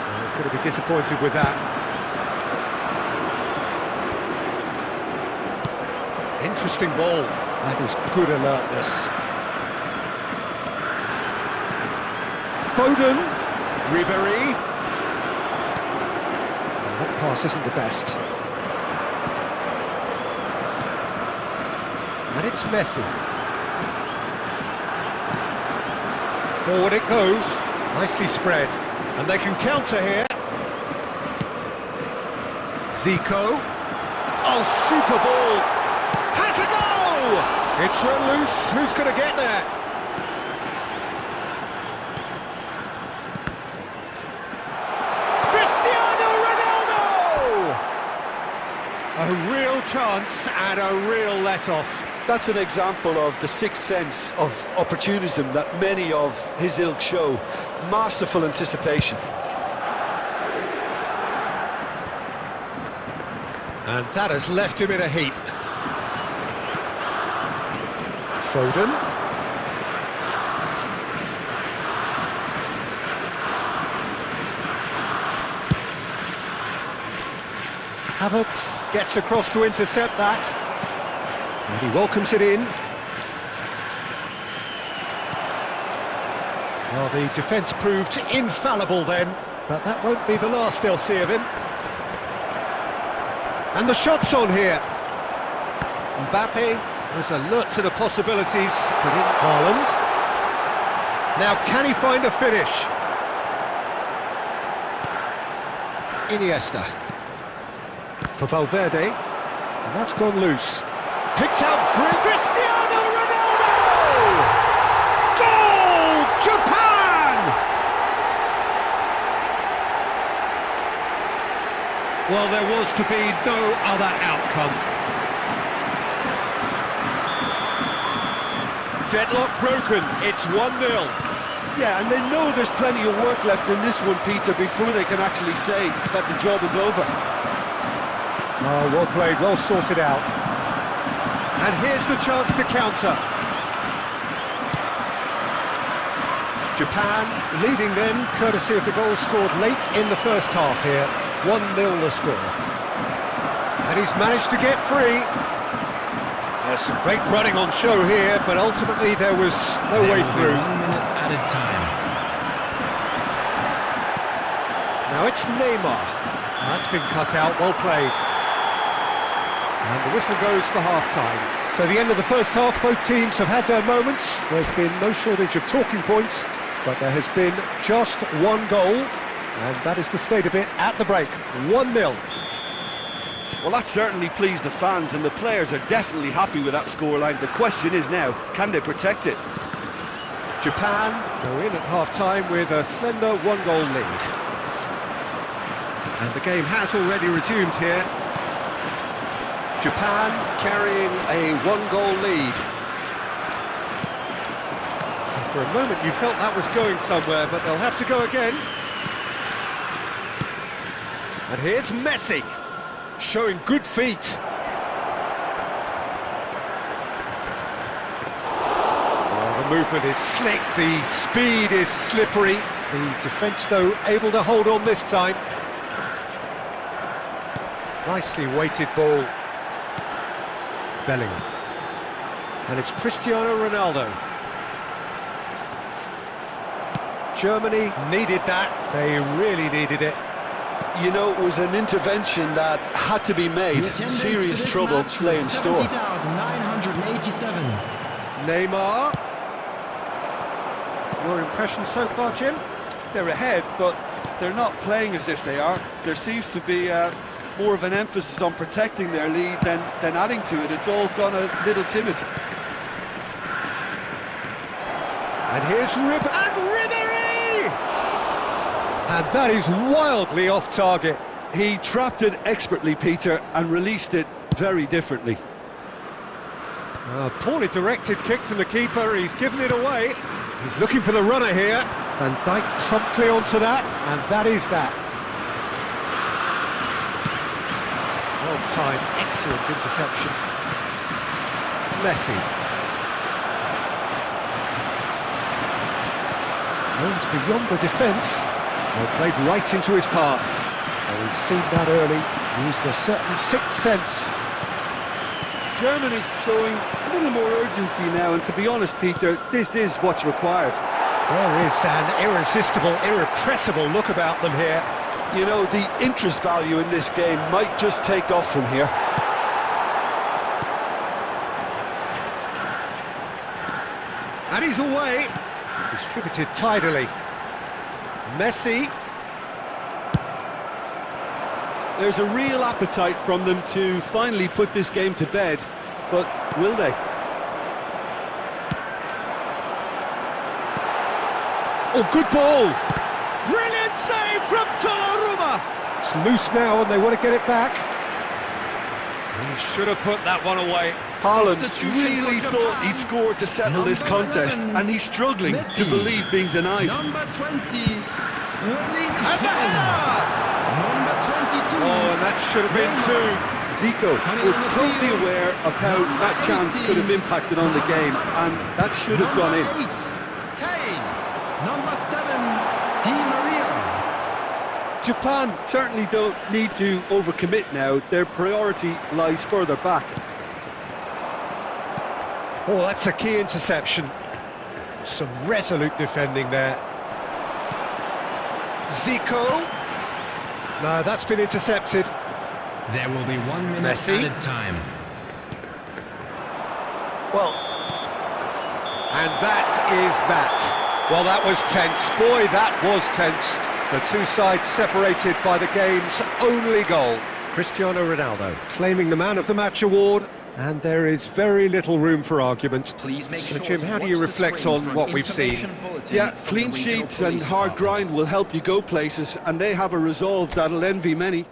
Well, he's going to be disappointed with that. Interesting ball. That is good alertness. Foden. Ribéry. That pass isn't the best. And it's Messi. Forward it goes. Nicely spread. And they can counter here. Zico. Oh, super ball. Has a go! It's run loose. Who's going to get there? A real chance and a real let-off. That's an example of the sixth sense of opportunism that many of his ilk show. Masterful anticipation. And that has left him in a heap. Foden. Havertz gets across to intercept that. And he welcomes it in. Well, the defence proved infallible then, but that won't be the last they'll see of him. And the shot's on here. Mbappe is alert to the possibilities, but in Haaland. Now, can he find a finish? Iniesta. For Valverde, and that's gone loose. Picked out Cristiano Ronaldo! Goal! Japan! Well, there was to be no other outcome. Deadlock broken, it's 1-0. Yeah, and they know there's plenty of work left in this one, Peter, before they can actually say that the job is over. Oh, well played, well sorted out. And here's the chance to counter. Japan leading then, courtesy of the goal scored late in the first half here. 1-0 the score. And he's managed to get free. There's some great running on show here, but ultimately there was no way through. 1 minute added time. Now it's Neymar. That's been cut out, well played. And the whistle goes for half-time. So the end of the first half, both teams have had their moments. There's been no shortage of talking points, but there has been just one goal, and that is the state of it at the break. 1-0. Well, that certainly pleased the fans, and the players are definitely happy with that scoreline. The question is now, can they protect it? Japan go in at half-time with a slender one-goal lead. And the game has already resumed here. Japan carrying a one-goal lead. And for a moment you felt that was going somewhere, but they'll have to go again. And here's Messi, showing good feet. Oh, the movement is slick, the speed is slippery. The defence, though, able to hold on this time. Nicely weighted ball. Bellingham. And it's Cristiano Ronaldo. Germany needed that. They really needed it. You know, it was an intervention that had to be made. Serious trouble lay in store. 70,987. Neymar. Your impression so far, Jim? They're ahead, but they're not playing as if they are. There seems to be more of an emphasis on protecting their lead than adding to it. It's all gone a little timid. And here's Ribéry! And that is wildly off target. He trapped it expertly, Peter, and released it very differently. Poorly directed kick from the keeper, he's given it away. He's looking for the runner here. Van Dijk promptly onto that, and that is that. Well timed, excellent interception. Messi. Aimed beyond the defence. Well, played right into his path. Well, he's seen that early, used a certain sixth sense. Germany showing a little more urgency now, and to be honest, Peter, this is what's required. There is an irresistible, irrepressible look about them here. You know, the interest value in this game might just take off from here. And he's away. Distributed tidily. Messi. There's a real appetite from them to finally put this game to bed, but will they? Oh, good ball! Brilliant save from Donnarumma! It's loose now and they want to get it back. He should have put that one away. Haaland really thought he'd scored to settle this contest, and he's struggling to believe being denied. Number 20, Erling And the header! Number 22. Oh, and that should have been two. Zico was totally aware of how that chance could have impacted on the game, and that should have gone in. Number 8, Kane. Number 7, Di Maria. Japan certainly don't need to overcommit now. Their priority lies further back. Oh, that's a key interception. Some resolute defending there. Zico. No, that's been intercepted. There will be 1 minute Messi. added time. Well, and that is that. Well, that was tense. Boy, that was tense. The two sides separated by the game's only goal. Cristiano Ronaldo claiming the Man of the Match award, and there is very little room for argument. So, Jim, how do you reflect on what we've seen? Yeah, clean sheets and hard grind will help you go places, and they have a resolve that'll envy many.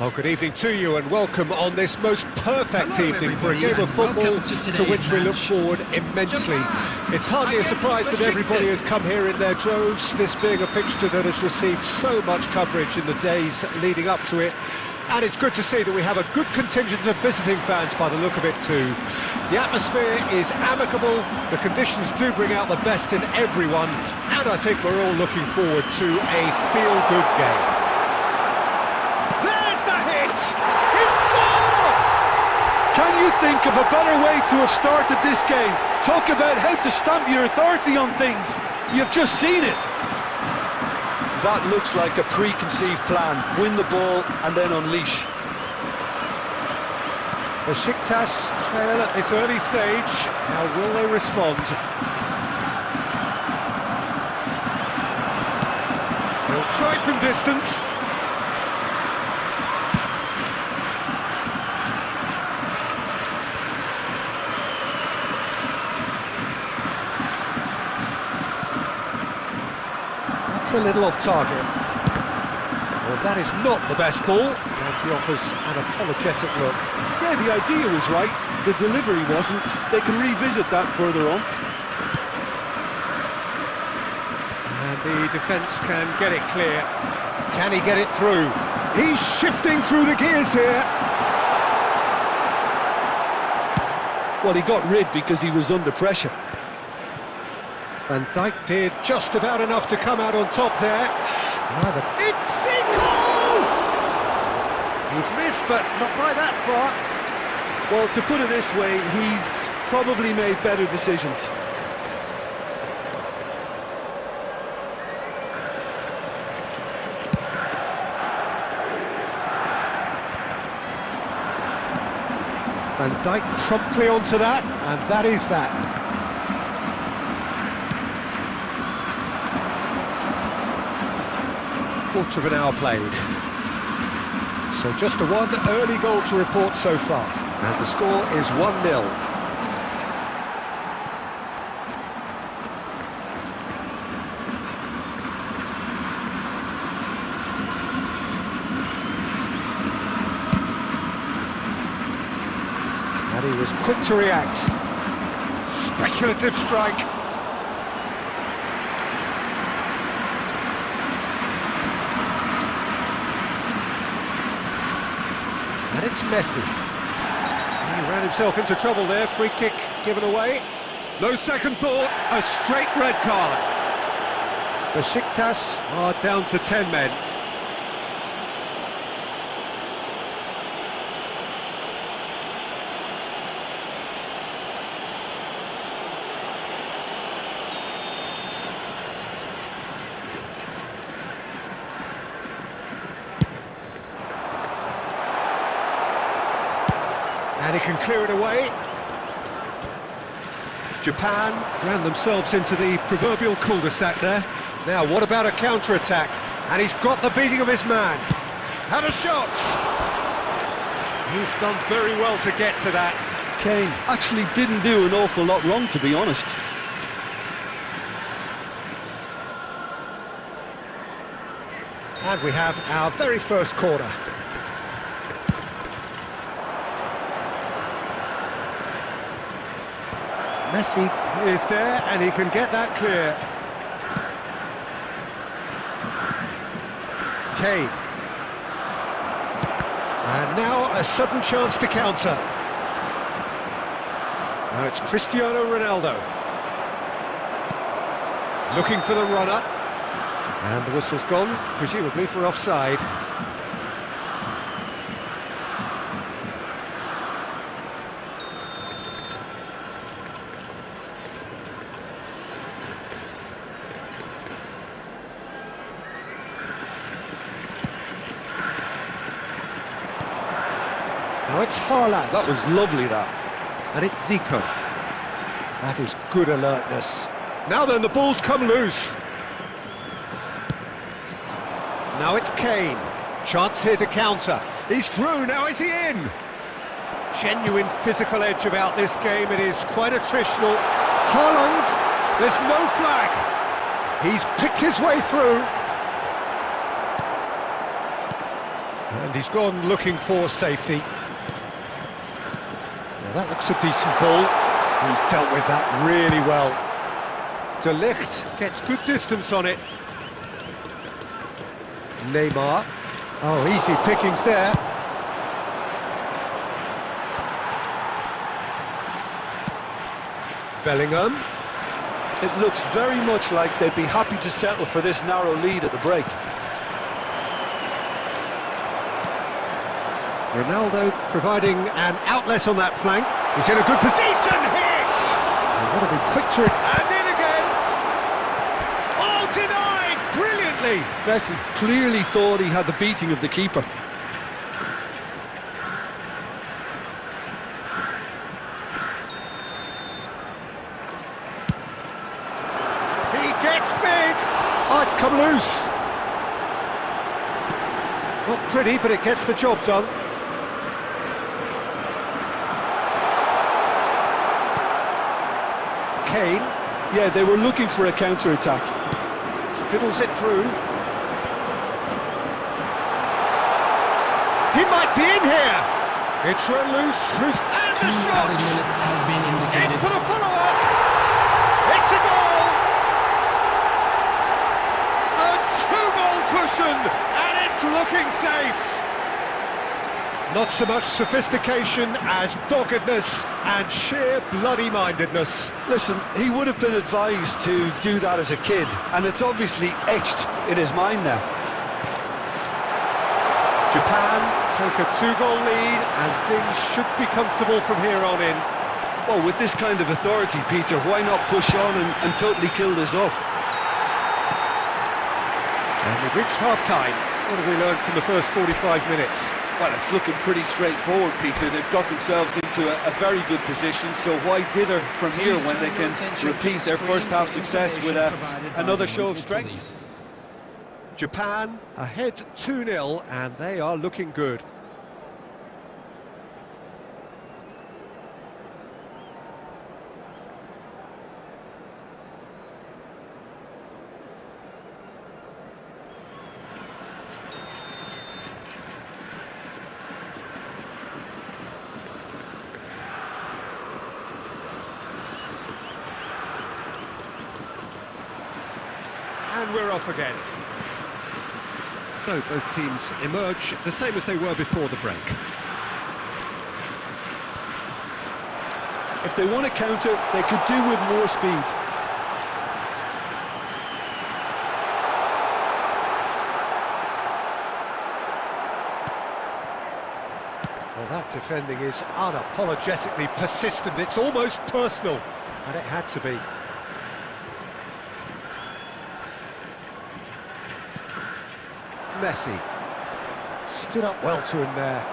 Oh, good evening to you and welcome on this most perfect evening for a game of football to which we look forward immensely. It's hardly a surprise that everybody has come here in their droves, this being a fixture that has received so much coverage in the days leading up to it. And it's good to see that we have a good contingent of visiting fans by the look of it too. The atmosphere is amicable, the conditions do bring out the best in everyone, and I think we're all looking forward to a feel-good game. There's the hit! He scored! Can you think of a better way to have started this game? Talk about how to stamp your authority on things. You've just seen it. That looks like a preconceived plan. Win the ball and then unleash. Besiktas trail at this early stage. How will they respond? They'll try from distance. A little off target. Well, that is not the best ball, and he offers an apologetic look. Yeah, the idea was right, the delivery wasn't. They can revisit that further on. And the defence can get it clear. Can he get it through? He's shifting through the gears here. Well, he got rid because he was under pressure. Van Dijk did just about enough to come out on top there. It's Zico! He's missed, but not by that far. Well, to put it this way, he's probably made better decisions. Van Dijk promptly onto that, and that is that. Quarter of an hour played. So just the one early goal to report so far. And the score is 1-0. And he was quick to react. Speculative strike. And it's Messi. He ran himself into trouble there, free kick given away. No second thought, a straight red card. Besiktas are down to 10 men. And he can clear it away. Japan ran themselves into the proverbial cul-de-sac there. Now, what about a counter-attack? And he's got the beating of his man. Had a shot! He's done very well to get to that. Kane actually didn't do an awful lot wrong, to be honest. And we have our very first corner. Messi is there, and he can get that clear. Kane. And now a sudden chance to counter. Now it's Cristiano Ronaldo. Looking for the runner. And the whistle's gone, presumably for offside. Now it's Haaland. That was lovely, that. And it's Zico. That is good alertness. Now then, the ball's come loose. Now it's Kane. Chance here to counter. He's through, now is he in? Genuine physical edge about this game. It is quite attritional. Haaland, there's no flag. He's picked his way through. And he's gone looking for safety. Now that looks a decent ball. He's dealt with that really well. De Ligt gets good distance on it. Neymar. Oh, easy pickings there. Bellingham. It looks very much like they'd be happy to settle for this narrow lead at the break. Ronaldo providing an outlet on that flank. He's in a good position. Hit! They've got to be quick to it. And in again. Oh, denied! Brilliantly! Messi clearly thought he had the beating of the keeper. He gets big! Oh, it's come loose. Not pretty, but it gets the job done. Kane. Yeah, they were looking for a counter-attack. Fiddles it through. He might be in here. It's run loose. And the shot! Minutes has been indicated. In for the follow-up. It's a goal. A two-goal cushion, and it's looking safe. Not so much sophistication as doggedness and sheer bloody-mindedness. Listen, he would have been advised to do that as a kid, and it's obviously etched in his mind now. Japan take a two-goal lead, and things should be comfortable from here on in. Well, with this kind of authority, Peter, why not push on and totally kill this off? And we've reached half-time. What have we learned from the first 45 minutes? Well, it's looking pretty straightforward, Peter. They've got themselves into a very good position, so why dither from here when they can repeat their first half success with another show of strength? Japan ahead 2-0, and they are looking good. And we're off again. So both teams emerge the same as they were before the break. If they want to counter, they could do with more speed. Well, that defending is unapologetically persistent. It's almost personal, and it had to be. Messi stood up well to him there.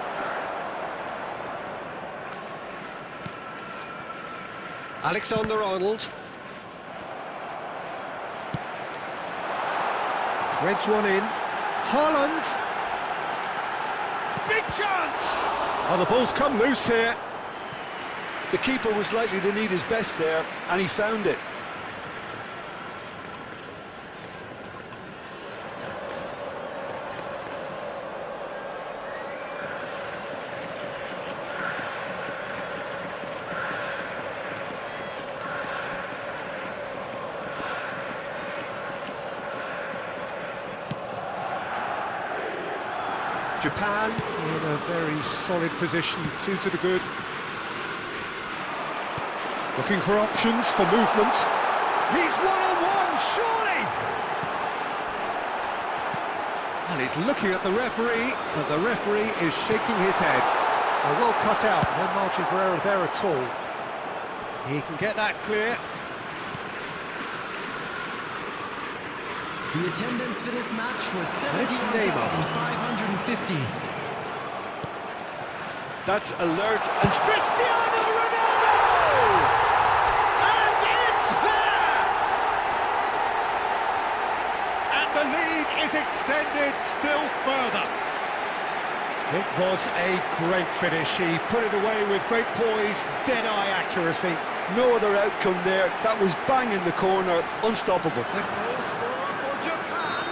Alexander-Arnold threads one in. Haaland, big chance! Oh, the ball's come loose here. The keeper was likely to need his best there, and he found it. Japan in a very solid position, 2 to the good. Looking for options for movement. He's one-on-one, surely! And he's looking at the referee, but the referee is shaking his head. Well cut out, no margin for error there at all. He can get that clear. The attendance for this match was It's Neymar. 71,550. That's alert and Cristiano Ronaldo! And it's there! And the lead is extended still further. It was a great finish. He put it away with great poise, dead-eye accuracy. no other outcome there. That was bang in the corner, unstoppable. The goal scorer for Japan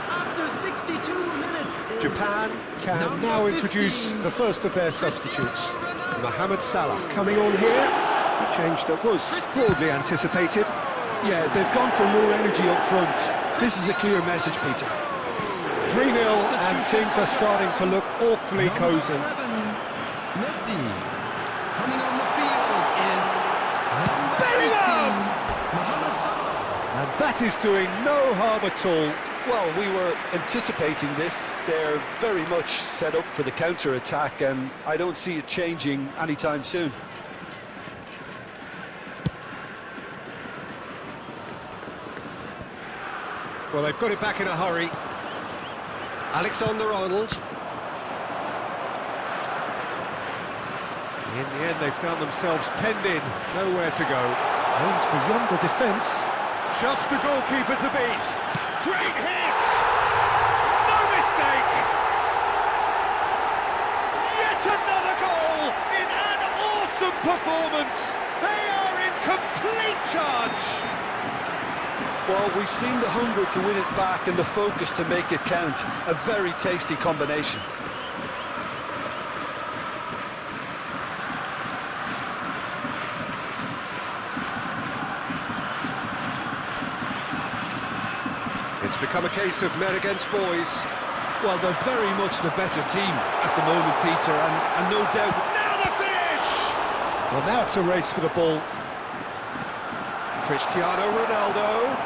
after 62 minutes. Japan can now introduce the first of their substitutes. Mohamed Salah coming on here. A change that was broadly anticipated. Yeah, they've gone for more energy up front. This is a clear message, Peter. 3-0 and things are starting to look awfully cosy. Messi. Coming on the field is number Bellingham! 18, Mohamed Salah. And that is doing no harm at all. Well, we were anticipating this. They're very much set up for the counter-attack, and I don't see it changing anytime soon. Well, they've got it back in a hurry. Alexander-Arnold. In the end, they found themselves penned in, nowhere to go. Aimed beyond the defence. Just the goalkeeper to beat. Great hit! No mistake! Yet another goal in an awesome performance! They are in complete charge! Well, we've seen the hunger to win it back and the focus to make it count. A very tasty combination. It's become a case of men against boys. Well, they're very much the better team at the moment, Peter, and no doubt... Now the finish! Well, now it's a race for the ball. Cristiano Ronaldo.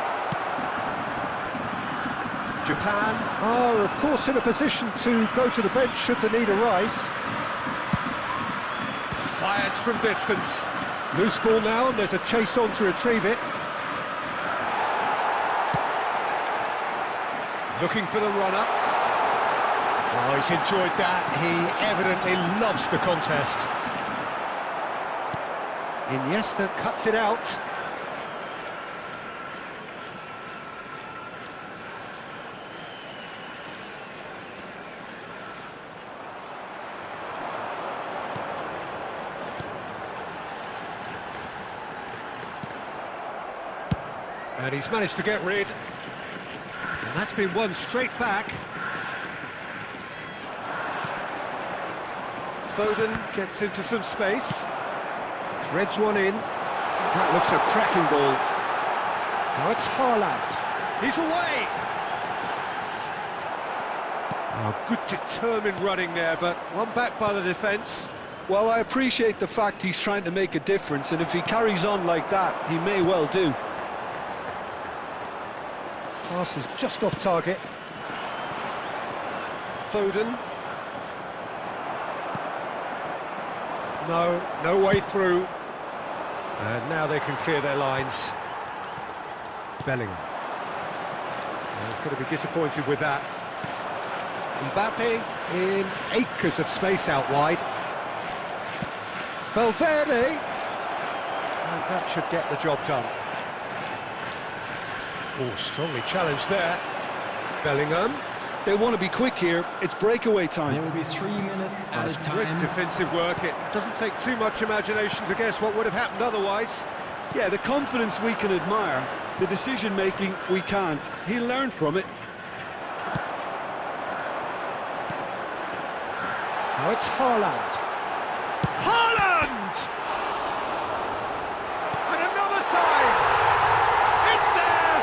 Japan are, of course, in a position to go to the bench should the need arise. Fires from distance. Loose ball now, and there's a chase on to retrieve it. Looking for the runner. Oh, he's enjoyed that. He evidently loves the contest. Iniesta cuts it out. And he's managed to get rid. And that's been won straight back. Foden gets into some space. Threads one in. That looks a cracking ball. Now it's Haaland. He's away! Oh, good determined running there, but one back by the defence. Well, I appreciate the fact he's trying to make a difference, and if he carries on like that, he may well do. Pass is just off target. Foden. No way through. And now they can clear their lines. Bellingham. Well, he's going to be disappointed with that. Mbappe in acres of space out wide. Valverde. And that should get the job done. Oh, strongly challenged there. Bellingham. They want to be quick here. It's breakaway time. There will be 3 minutes at That's a great time. defensive work. It doesn't take too much imagination to guess what would have happened otherwise. Yeah, the confidence we can admire, the decision-making we can't. He learned from it. Now it's Haaland. Haaland! And another time! It's there!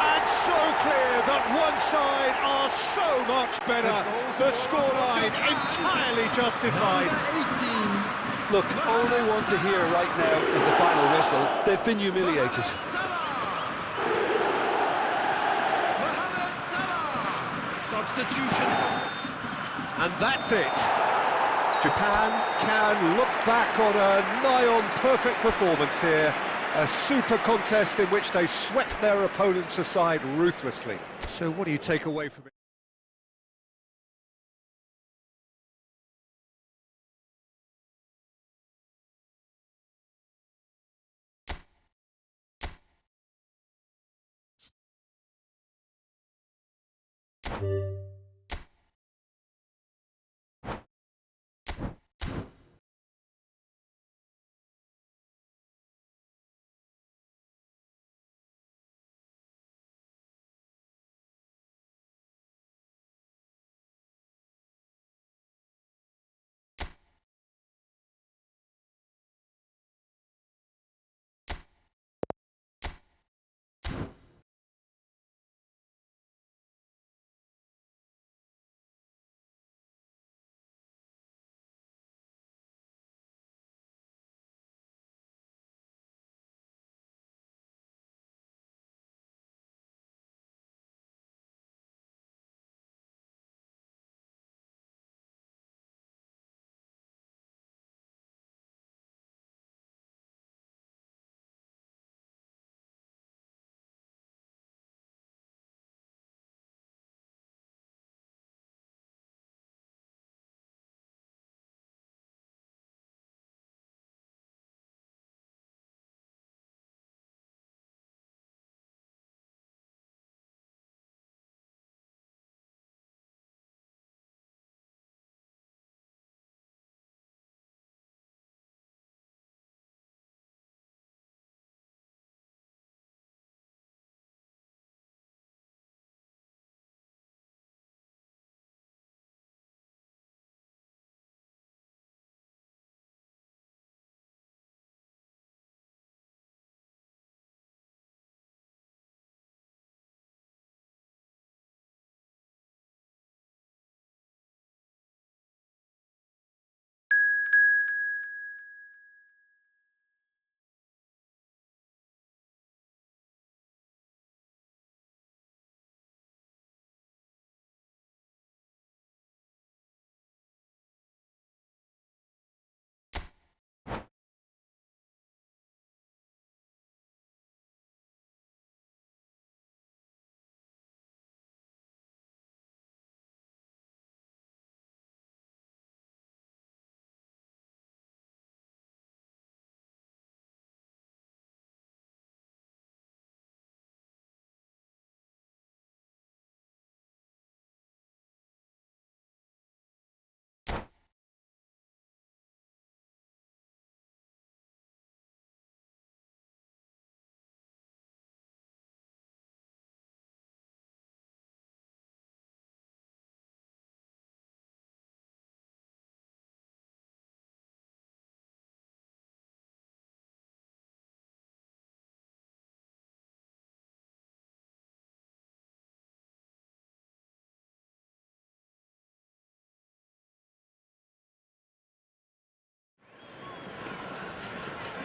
And so clear that one side are so much better. The scoreline entirely justified. Number 18. Look, all they want to hear right now is the final whistle. They've been humiliated. Mohamed Salah. Substitution. And that's it. Japan can look back on a nigh-on perfect performance here. A super contest in which they swept their opponents aside ruthlessly. So what do you take away from it?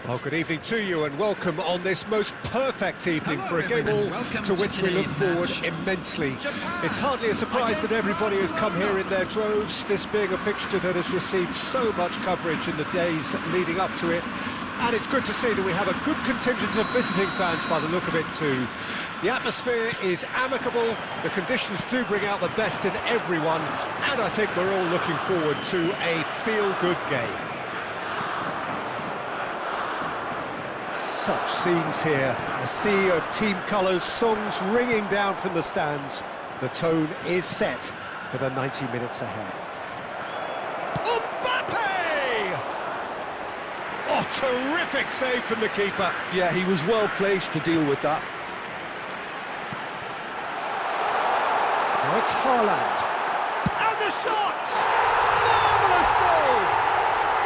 Oh, good evening to you and welcome on this most perfect evening for a game all to which we look forward immensely. It's hardly a surprise that everybody has come here in their droves, this being a fixture that has received so much coverage in the days leading up to it. And it's good to see that we have a good contingent of visiting fans by the look of it too. The atmosphere is amicable, the conditions do bring out the best in everyone, and I think we're all looking forward to a feel-good game. Such scenes here, a sea of team colours, songs ringing down from the stands. The tone is set for the 90 minutes ahead. Mbappe! Oh, terrific save from the keeper. Yeah, he was well placed to deal with that. Now it's Haaland. And the shot! Marvellous goal!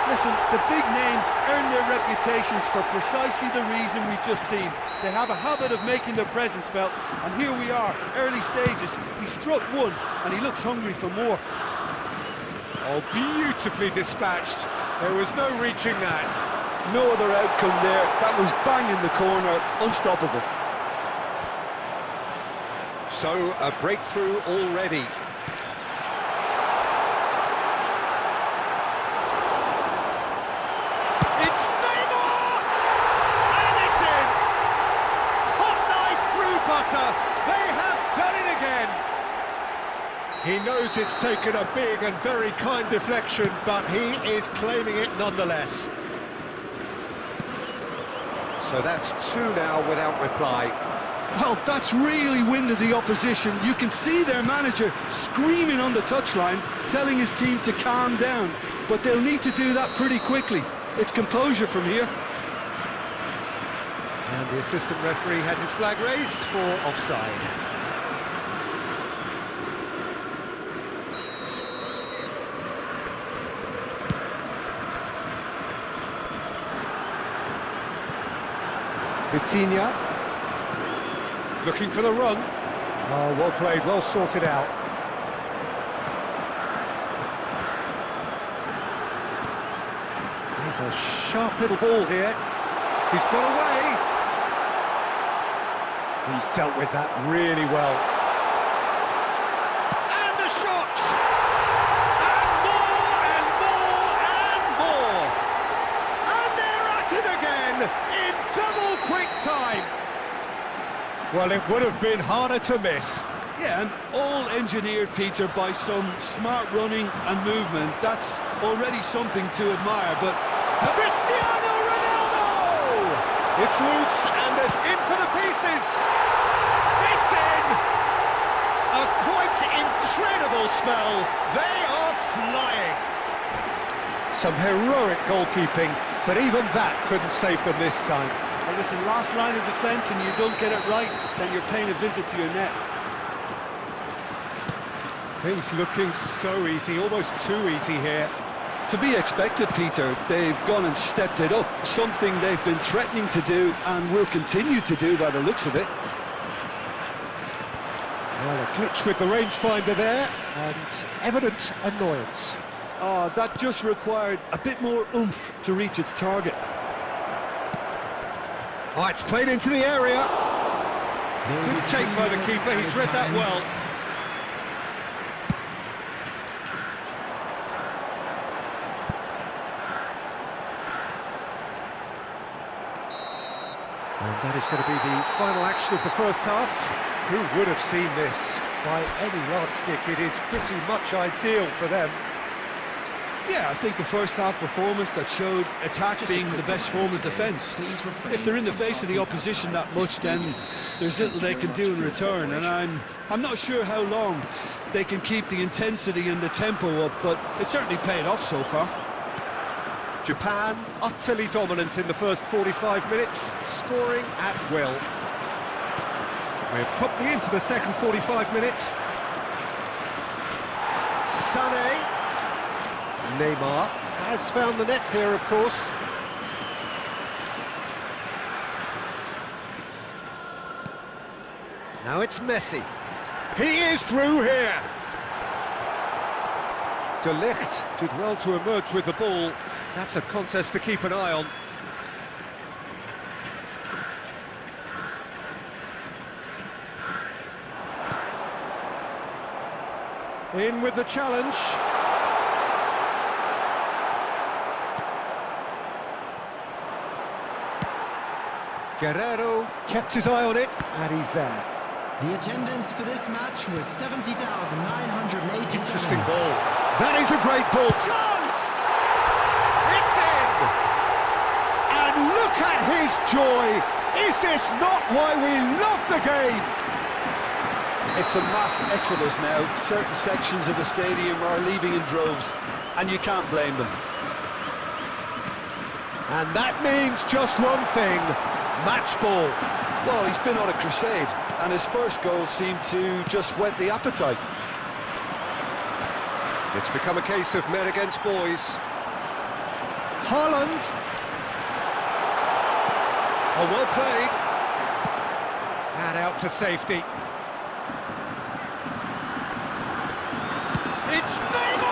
Listen, the big names earn their reputations for precisely the reason we've just seen. They have a habit of making their presence felt, and here we are, early stages. He struck one, and he looks hungry for more. Oh, beautifully dispatched. There was no reaching that. No other outcome there. That was bang in the corner, unstoppable. So, a breakthrough already. It's Neymar! And it's in! Hot knife through butter. They have done it again. He knows it's taken a big and very kind deflection, but he is claiming it nonetheless. So that's two now without reply. Well, that's really winded the opposition. You can see their manager screaming on the touchline, telling his team to calm down. But they'll need to do that pretty quickly. It's composure from here. And the assistant referee has his flag raised for offside. Vitinha. Looking for the run. Oh, well played, well sorted out. There's a sharp little ball here. He's got away. He's dealt with that really well. And the shots! And more, and more, and more! And they're at it again, in double quick time! Well, it would have been harder to miss. Yeah, and all engineered, Peter, by some smart running and movement. That's already something to admire, but... Cristiano Ronaldo! It's loose, and there's in for the pieces! It's in! A quite incredible spell. They are flying. Some heroic goalkeeping, but even that couldn't save them this time. Well, listen, last line of defence and you don't get it right, then you're paying a visit to your net. Things looking so easy, almost too easy here. To be expected, Peter. They've gone and stepped it up, something they've been threatening to do and will continue to do by the looks of it. Well, a glitch with the rangefinder there, and evident annoyance. Oh, that just required a bit more oomph to reach its target. Oh, it's played into the area. Good take by the keeper, he's read that well. And that is going to be the final action of the first half. Who would have seen this? By any yardstick, it is pretty much ideal for them. Yeah, I think the first half performance that showed attack being the best form of defence. If they're in the face of the opposition that much, then there's little they can do in return, and I'm not sure how long they can keep the intensity and the tempo up, but it certainly paid off so far. Japan utterly dominant in the first 45 minutes, scoring at will. We're promptly into the second 45 minutes. Sané. Neymar has found the net here, of course. Now it's Messi. He is through here. De Ligt did well to emerge with the ball. That's a contest to keep an eye on. In with the challenge. Guerrero kept his eye on it, and he's there. The attendance for this match was 70,987. Interesting ball. That is a great ball. Chance! It's in! And look at his joy! Is this not why we love the game? It's a mass exodus now. Certain sections of the stadium are leaving in droves, and you can't blame them. And that means just one thing, match ball. Well, he's been on a crusade, and his first goal seemed to just whet the appetite. It's become a case of men against boys. Haaland. Oh, well played. And out to safety. It's Neymar!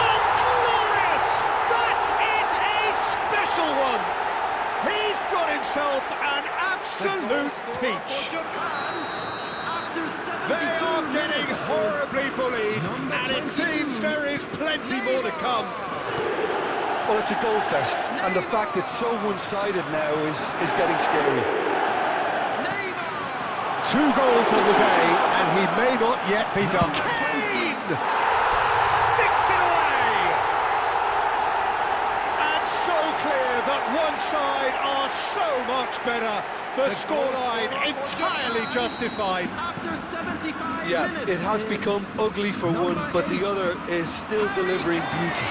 Oh, glorious! That is a special one! He's got himself an absolute peach. They are getting horribly bullied, and it seems there is plenty more to come. Well, it's a goal fest, and the fact it's so one-sided now is getting scary. 2 goals on the day, and he may not yet be done. Kane! Sticks it away! And so clear that one side are so much better. The scoreline entirely justified. After 75 Yeah, minutes. it has become ugly for one, but the other is still delivering beauty.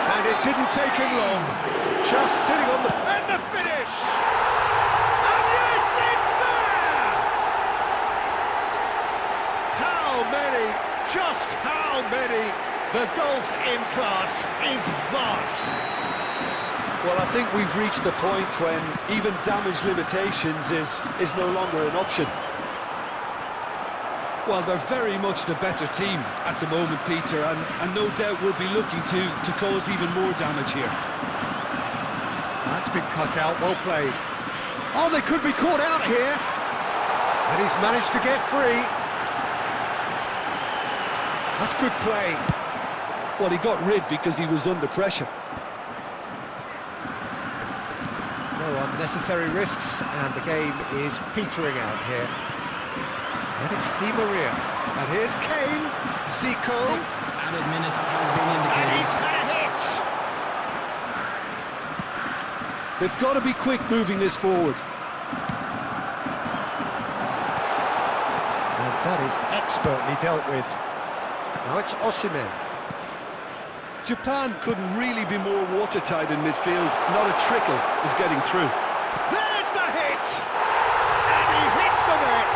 And it didn't take him long. Just sitting on the... And the finish! And yes, it's there! How many? Just how many? The gulf in class is vast. Well, I think we've reached the point when even damage limitations is no longer an option. Well, they're very much the better team at the moment, Peter, and no doubt will be looking to cause even more damage here. That's been cut out, well played. Oh, they could be caught out here. And he's managed to get free. That's good play. Well, he got rid because he was under pressure. No unnecessary risks, and the game is petering out here. And it's Di Maria. And here's Kane. Zico. Added minutes has been And indicated. he's had a hit. They've got to be quick moving this forward. And that is expertly dealt with. Now it's Osimhen. Japan couldn't really be more watertight in midfield. Not a trickle is getting through. There's the hit! And he hits the net!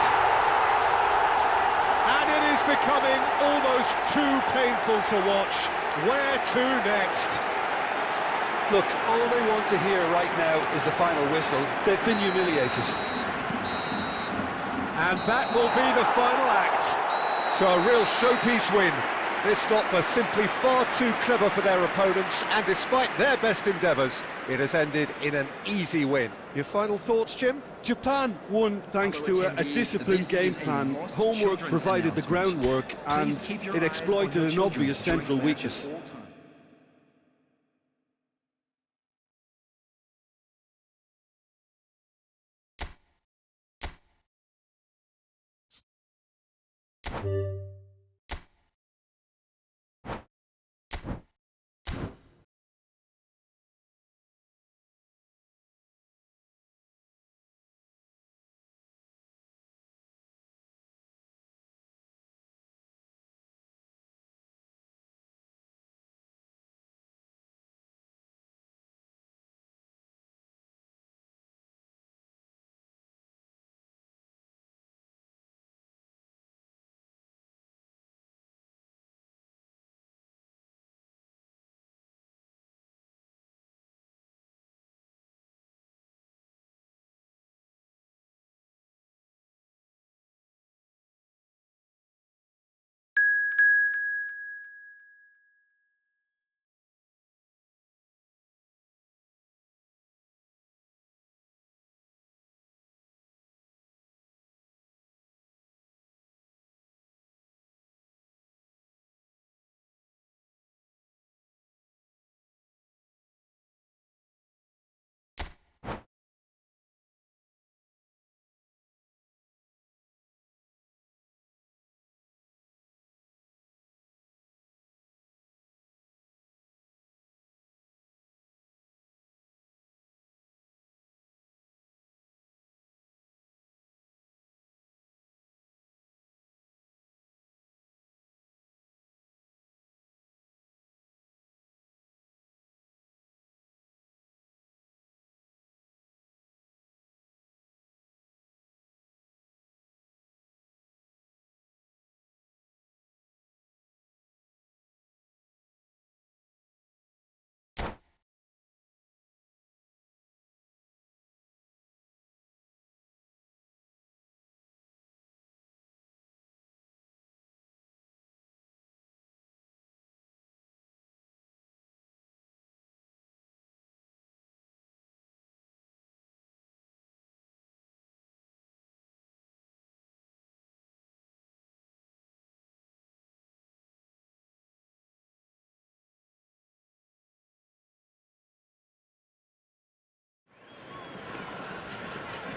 And it is becoming almost too painful to watch. Where to next? Look, all they want to hear right now is the final whistle. They've been humiliated. And that will be the final act. So a real showpiece win. This lot were simply far too clever for their opponents, and despite their best endeavours, it has ended in an easy win. Your final thoughts, Jim? Japan won thanks to a disciplined game plan. Homework provided the groundwork, and it exploited an obvious central weakness.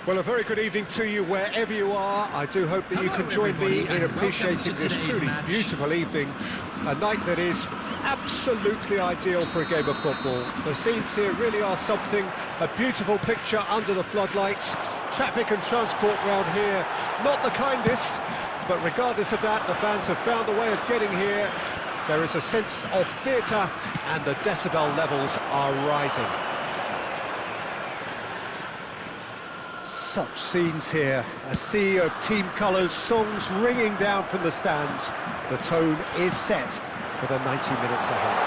Well, a very good evening to you wherever you are. I do hope that you can join me in appreciating this truly beautiful evening, a night that is absolutely ideal for a game of football. The scenes here really are something, a beautiful picture under the floodlights. Traffic and transport round here, not the kindest, but regardless of that, the fans have found a way of getting here. There is a sense of theatre and the decibel levels are rising. Such scenes here, a sea of team colours, songs ringing down from the stands. The tone is set for the 90 minutes ahead.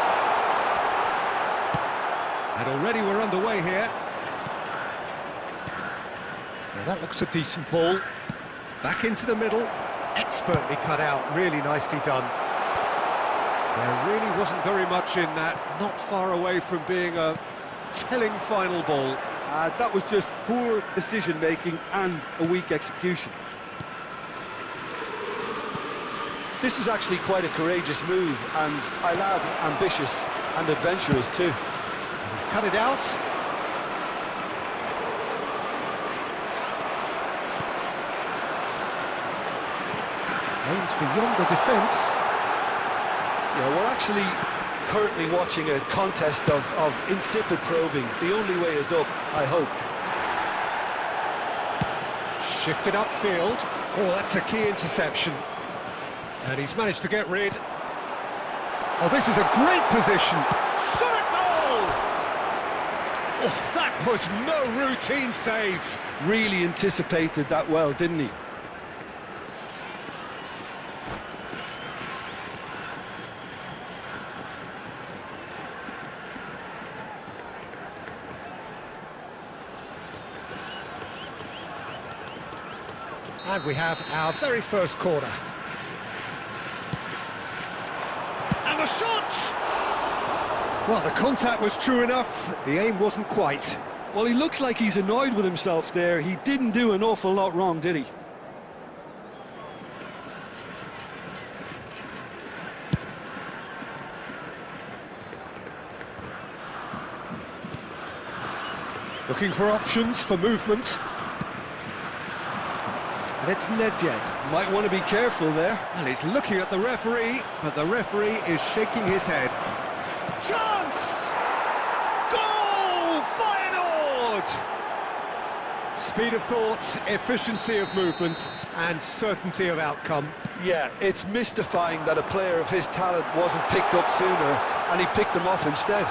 And already we're underway here. Now that looks a decent ball. Back into the middle, expertly cut out, really nicely done. There really wasn't very much in that, not far away from being a telling final ball. That was just poor decision-making and a weak execution. This is actually quite a courageous move, and I'll add ambitious and adventurous too. He's cut it out. Aimed beyond the defence. Yeah, we're actually currently watching a contest of insipid probing. The only way is up, I hope. Shifted upfield. Oh, that's a key interception. And he's managed to get rid. Oh, this is a great position. Shot at goal! Oh, that was no routine save. Really anticipated that well, didn't he? And we have our very first corner. And the shot! Well, the contact was true enough, the aim wasn't quite. Well, he looks like he's annoyed with himself there. He didn't do an awful lot wrong, did he? Looking for options for movement. And it's Nedved. Might want to be careful there. Well, he's looking at the referee, but the referee is shaking his head. Chance! Goal! Feyenoord! Speed of thought, efficiency of movement, and certainty of outcome. Yeah, it's mystifying that a player of his talent wasn't picked up sooner, and he picked them off instead.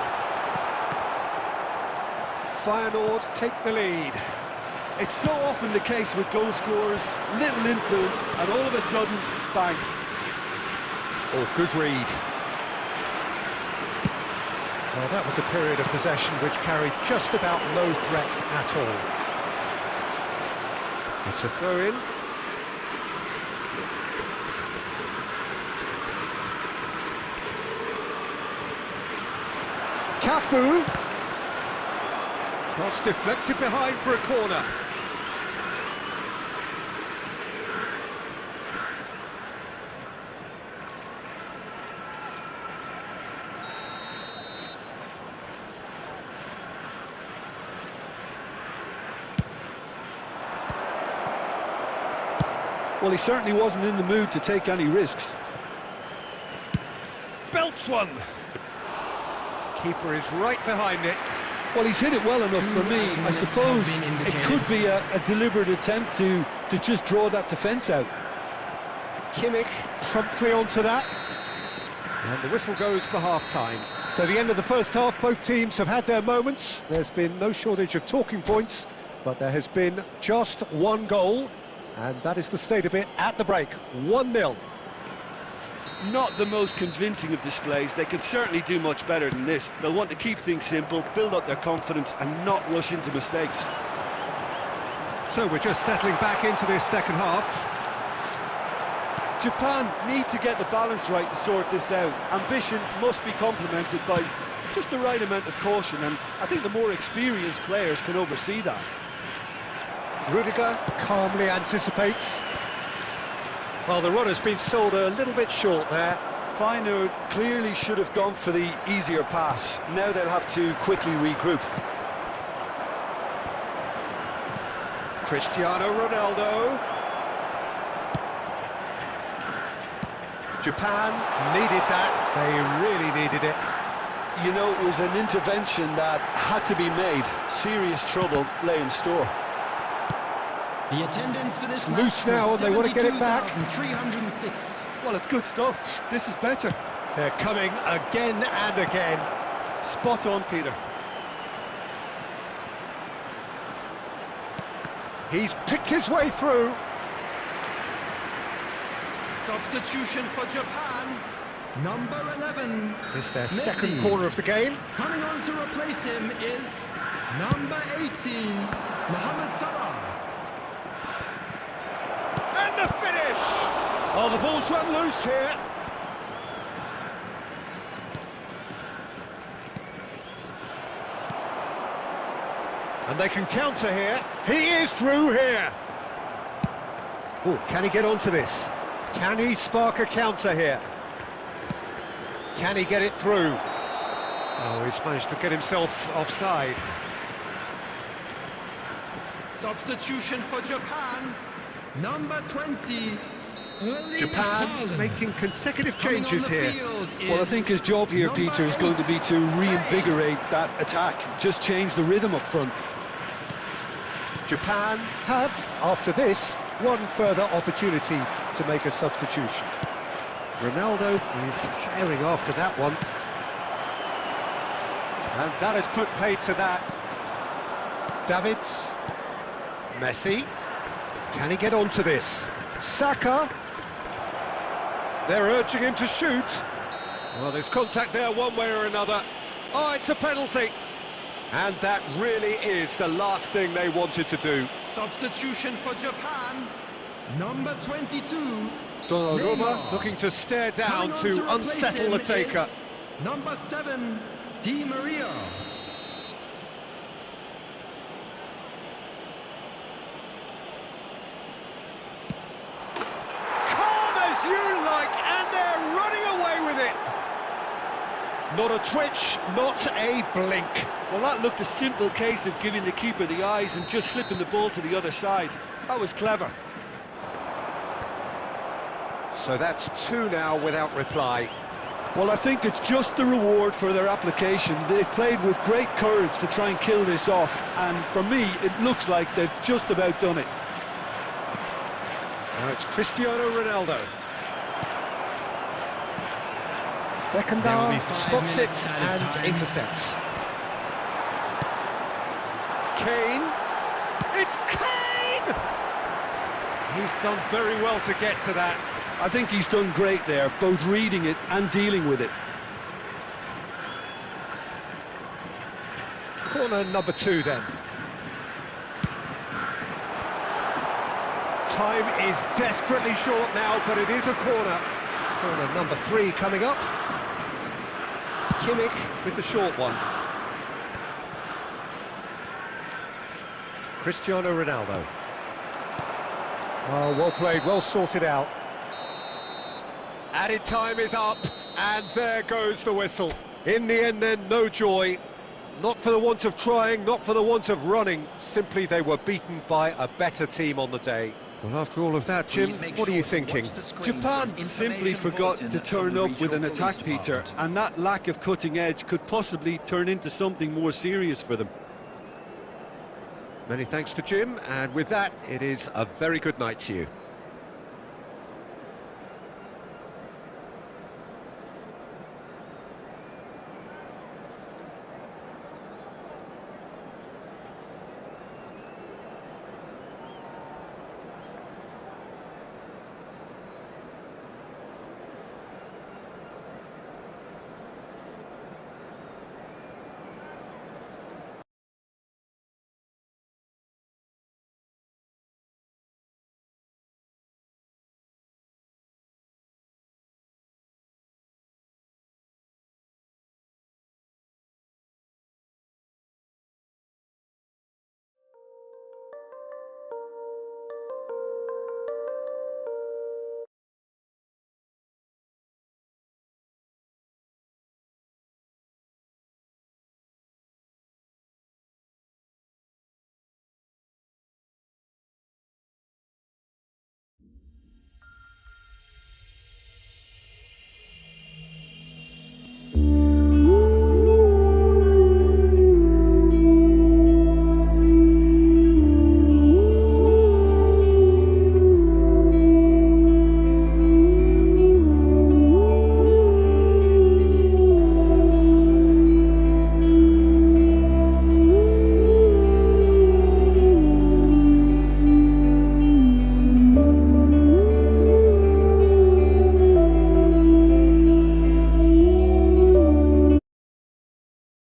Feyenoord take the lead. It's so often the case with goal scorers, little influence, and all of a sudden, bang. Oh, good read. Well, that was a period of possession which carried just about no threat at all. It's a throw-in. Cafu. Cross deflected behind for a corner. Well, he certainly wasn't in the mood to take any risks. Belts one. Keeper is right behind it. Well, he's hit it well enough for me. I suppose it could be a deliberate attempt to just draw that defence out. Kimmich promptly onto that. And the whistle goes for half-time. So the end of the first half, both teams have had their moments. There's been no shortage of talking points, but there has been just one goal, and that is the state of it at the break. 1-0. Not the most convincing of displays. They could certainly do much better than this. They'll want to keep things simple, build up their confidence and not rush into mistakes. So we're just settling back into this second half. Japan need to get the balance right to sort this out. Ambition must be complemented by just the right amount of caution, and I think the more experienced players can oversee that. Rudiger calmly anticipates. Well, the run has been sold a little bit short there. Feyenoord clearly should have gone for the easier pass. Now they'll have to quickly regroup. Cristiano Ronaldo. Japan needed that, they really needed it. You know, it was an intervention that had to be made. Serious trouble lay in store. The attendance for this It's match loose now was and they want to get it back. 72,306. Well, it's good stuff. This is better. They're coming again and again. Spot on, Peter. He's picked his way through. Substitution for Japan, number 11. It's their Messi. second corner of the game. Coming on to replace him is number 18, Mohamed Salah. And the finish! Oh, the ball's run loose here. And they can counter here. He is through here. Oh, can he get onto this? Can he spark a counter here? Can he get it through? Oh, he's managed to get himself offside. Substitution for Japan, number 20, Erling Japan Haaland. making consecutive Coming on changes the here. field Well, I is think his job here, number Peter, is going to be to 8. reinvigorate that attack. Just change the rhythm up front. Japan have, after this, one further opportunity to make a substitution. Ronaldo is herring after that one. And that has put paid to that. Davids. Messi. Can he get onto this? Saka. They're urging him to shoot. Well, there's contact there one way or another. Oh, it's a penalty. And that really is the last thing they wanted to do. Substitution for Japan, number 22, Donnarumma Neymar. looking to stare down Coming on to replace unsettle him the taker. is number 7, Di Maria. Calm as you like, and they're running away with it. Not a twitch, not a blink. Well, that looked a simple case of giving the keeper the eyes and just slipping the ball to the other side. That was clever. So that's 2 now without reply. Well, I think it's just the reward for their application. They've played with great courage to try and kill this off, and for me, it looks like they've just about done it. Now it's Cristiano Ronaldo. There will be Beckenbauer 5 spots it minutes added and time. intercepts. Kane. It's Kane! He's done very well to get to that. I think he's done great there, both reading it and dealing with it. Corner number 2 then. Time is desperately short now, but it is a corner. Corner number 3 coming up. Kimmich with the short one. Cristiano Ronaldo. Oh, well played, well sorted out. Added time is up, and there goes the whistle. In the end then, no joy. Not for the want of trying, not for the want of running. Simply they were beaten by a better team on the day. Well, after all of that, Jim, what are you thinking? Japan simply forgot to turn up with an attack, Peter, and that lack of cutting edge could possibly turn into something more serious for them. Many thanks to Jim, and with that, it is a very good night to you.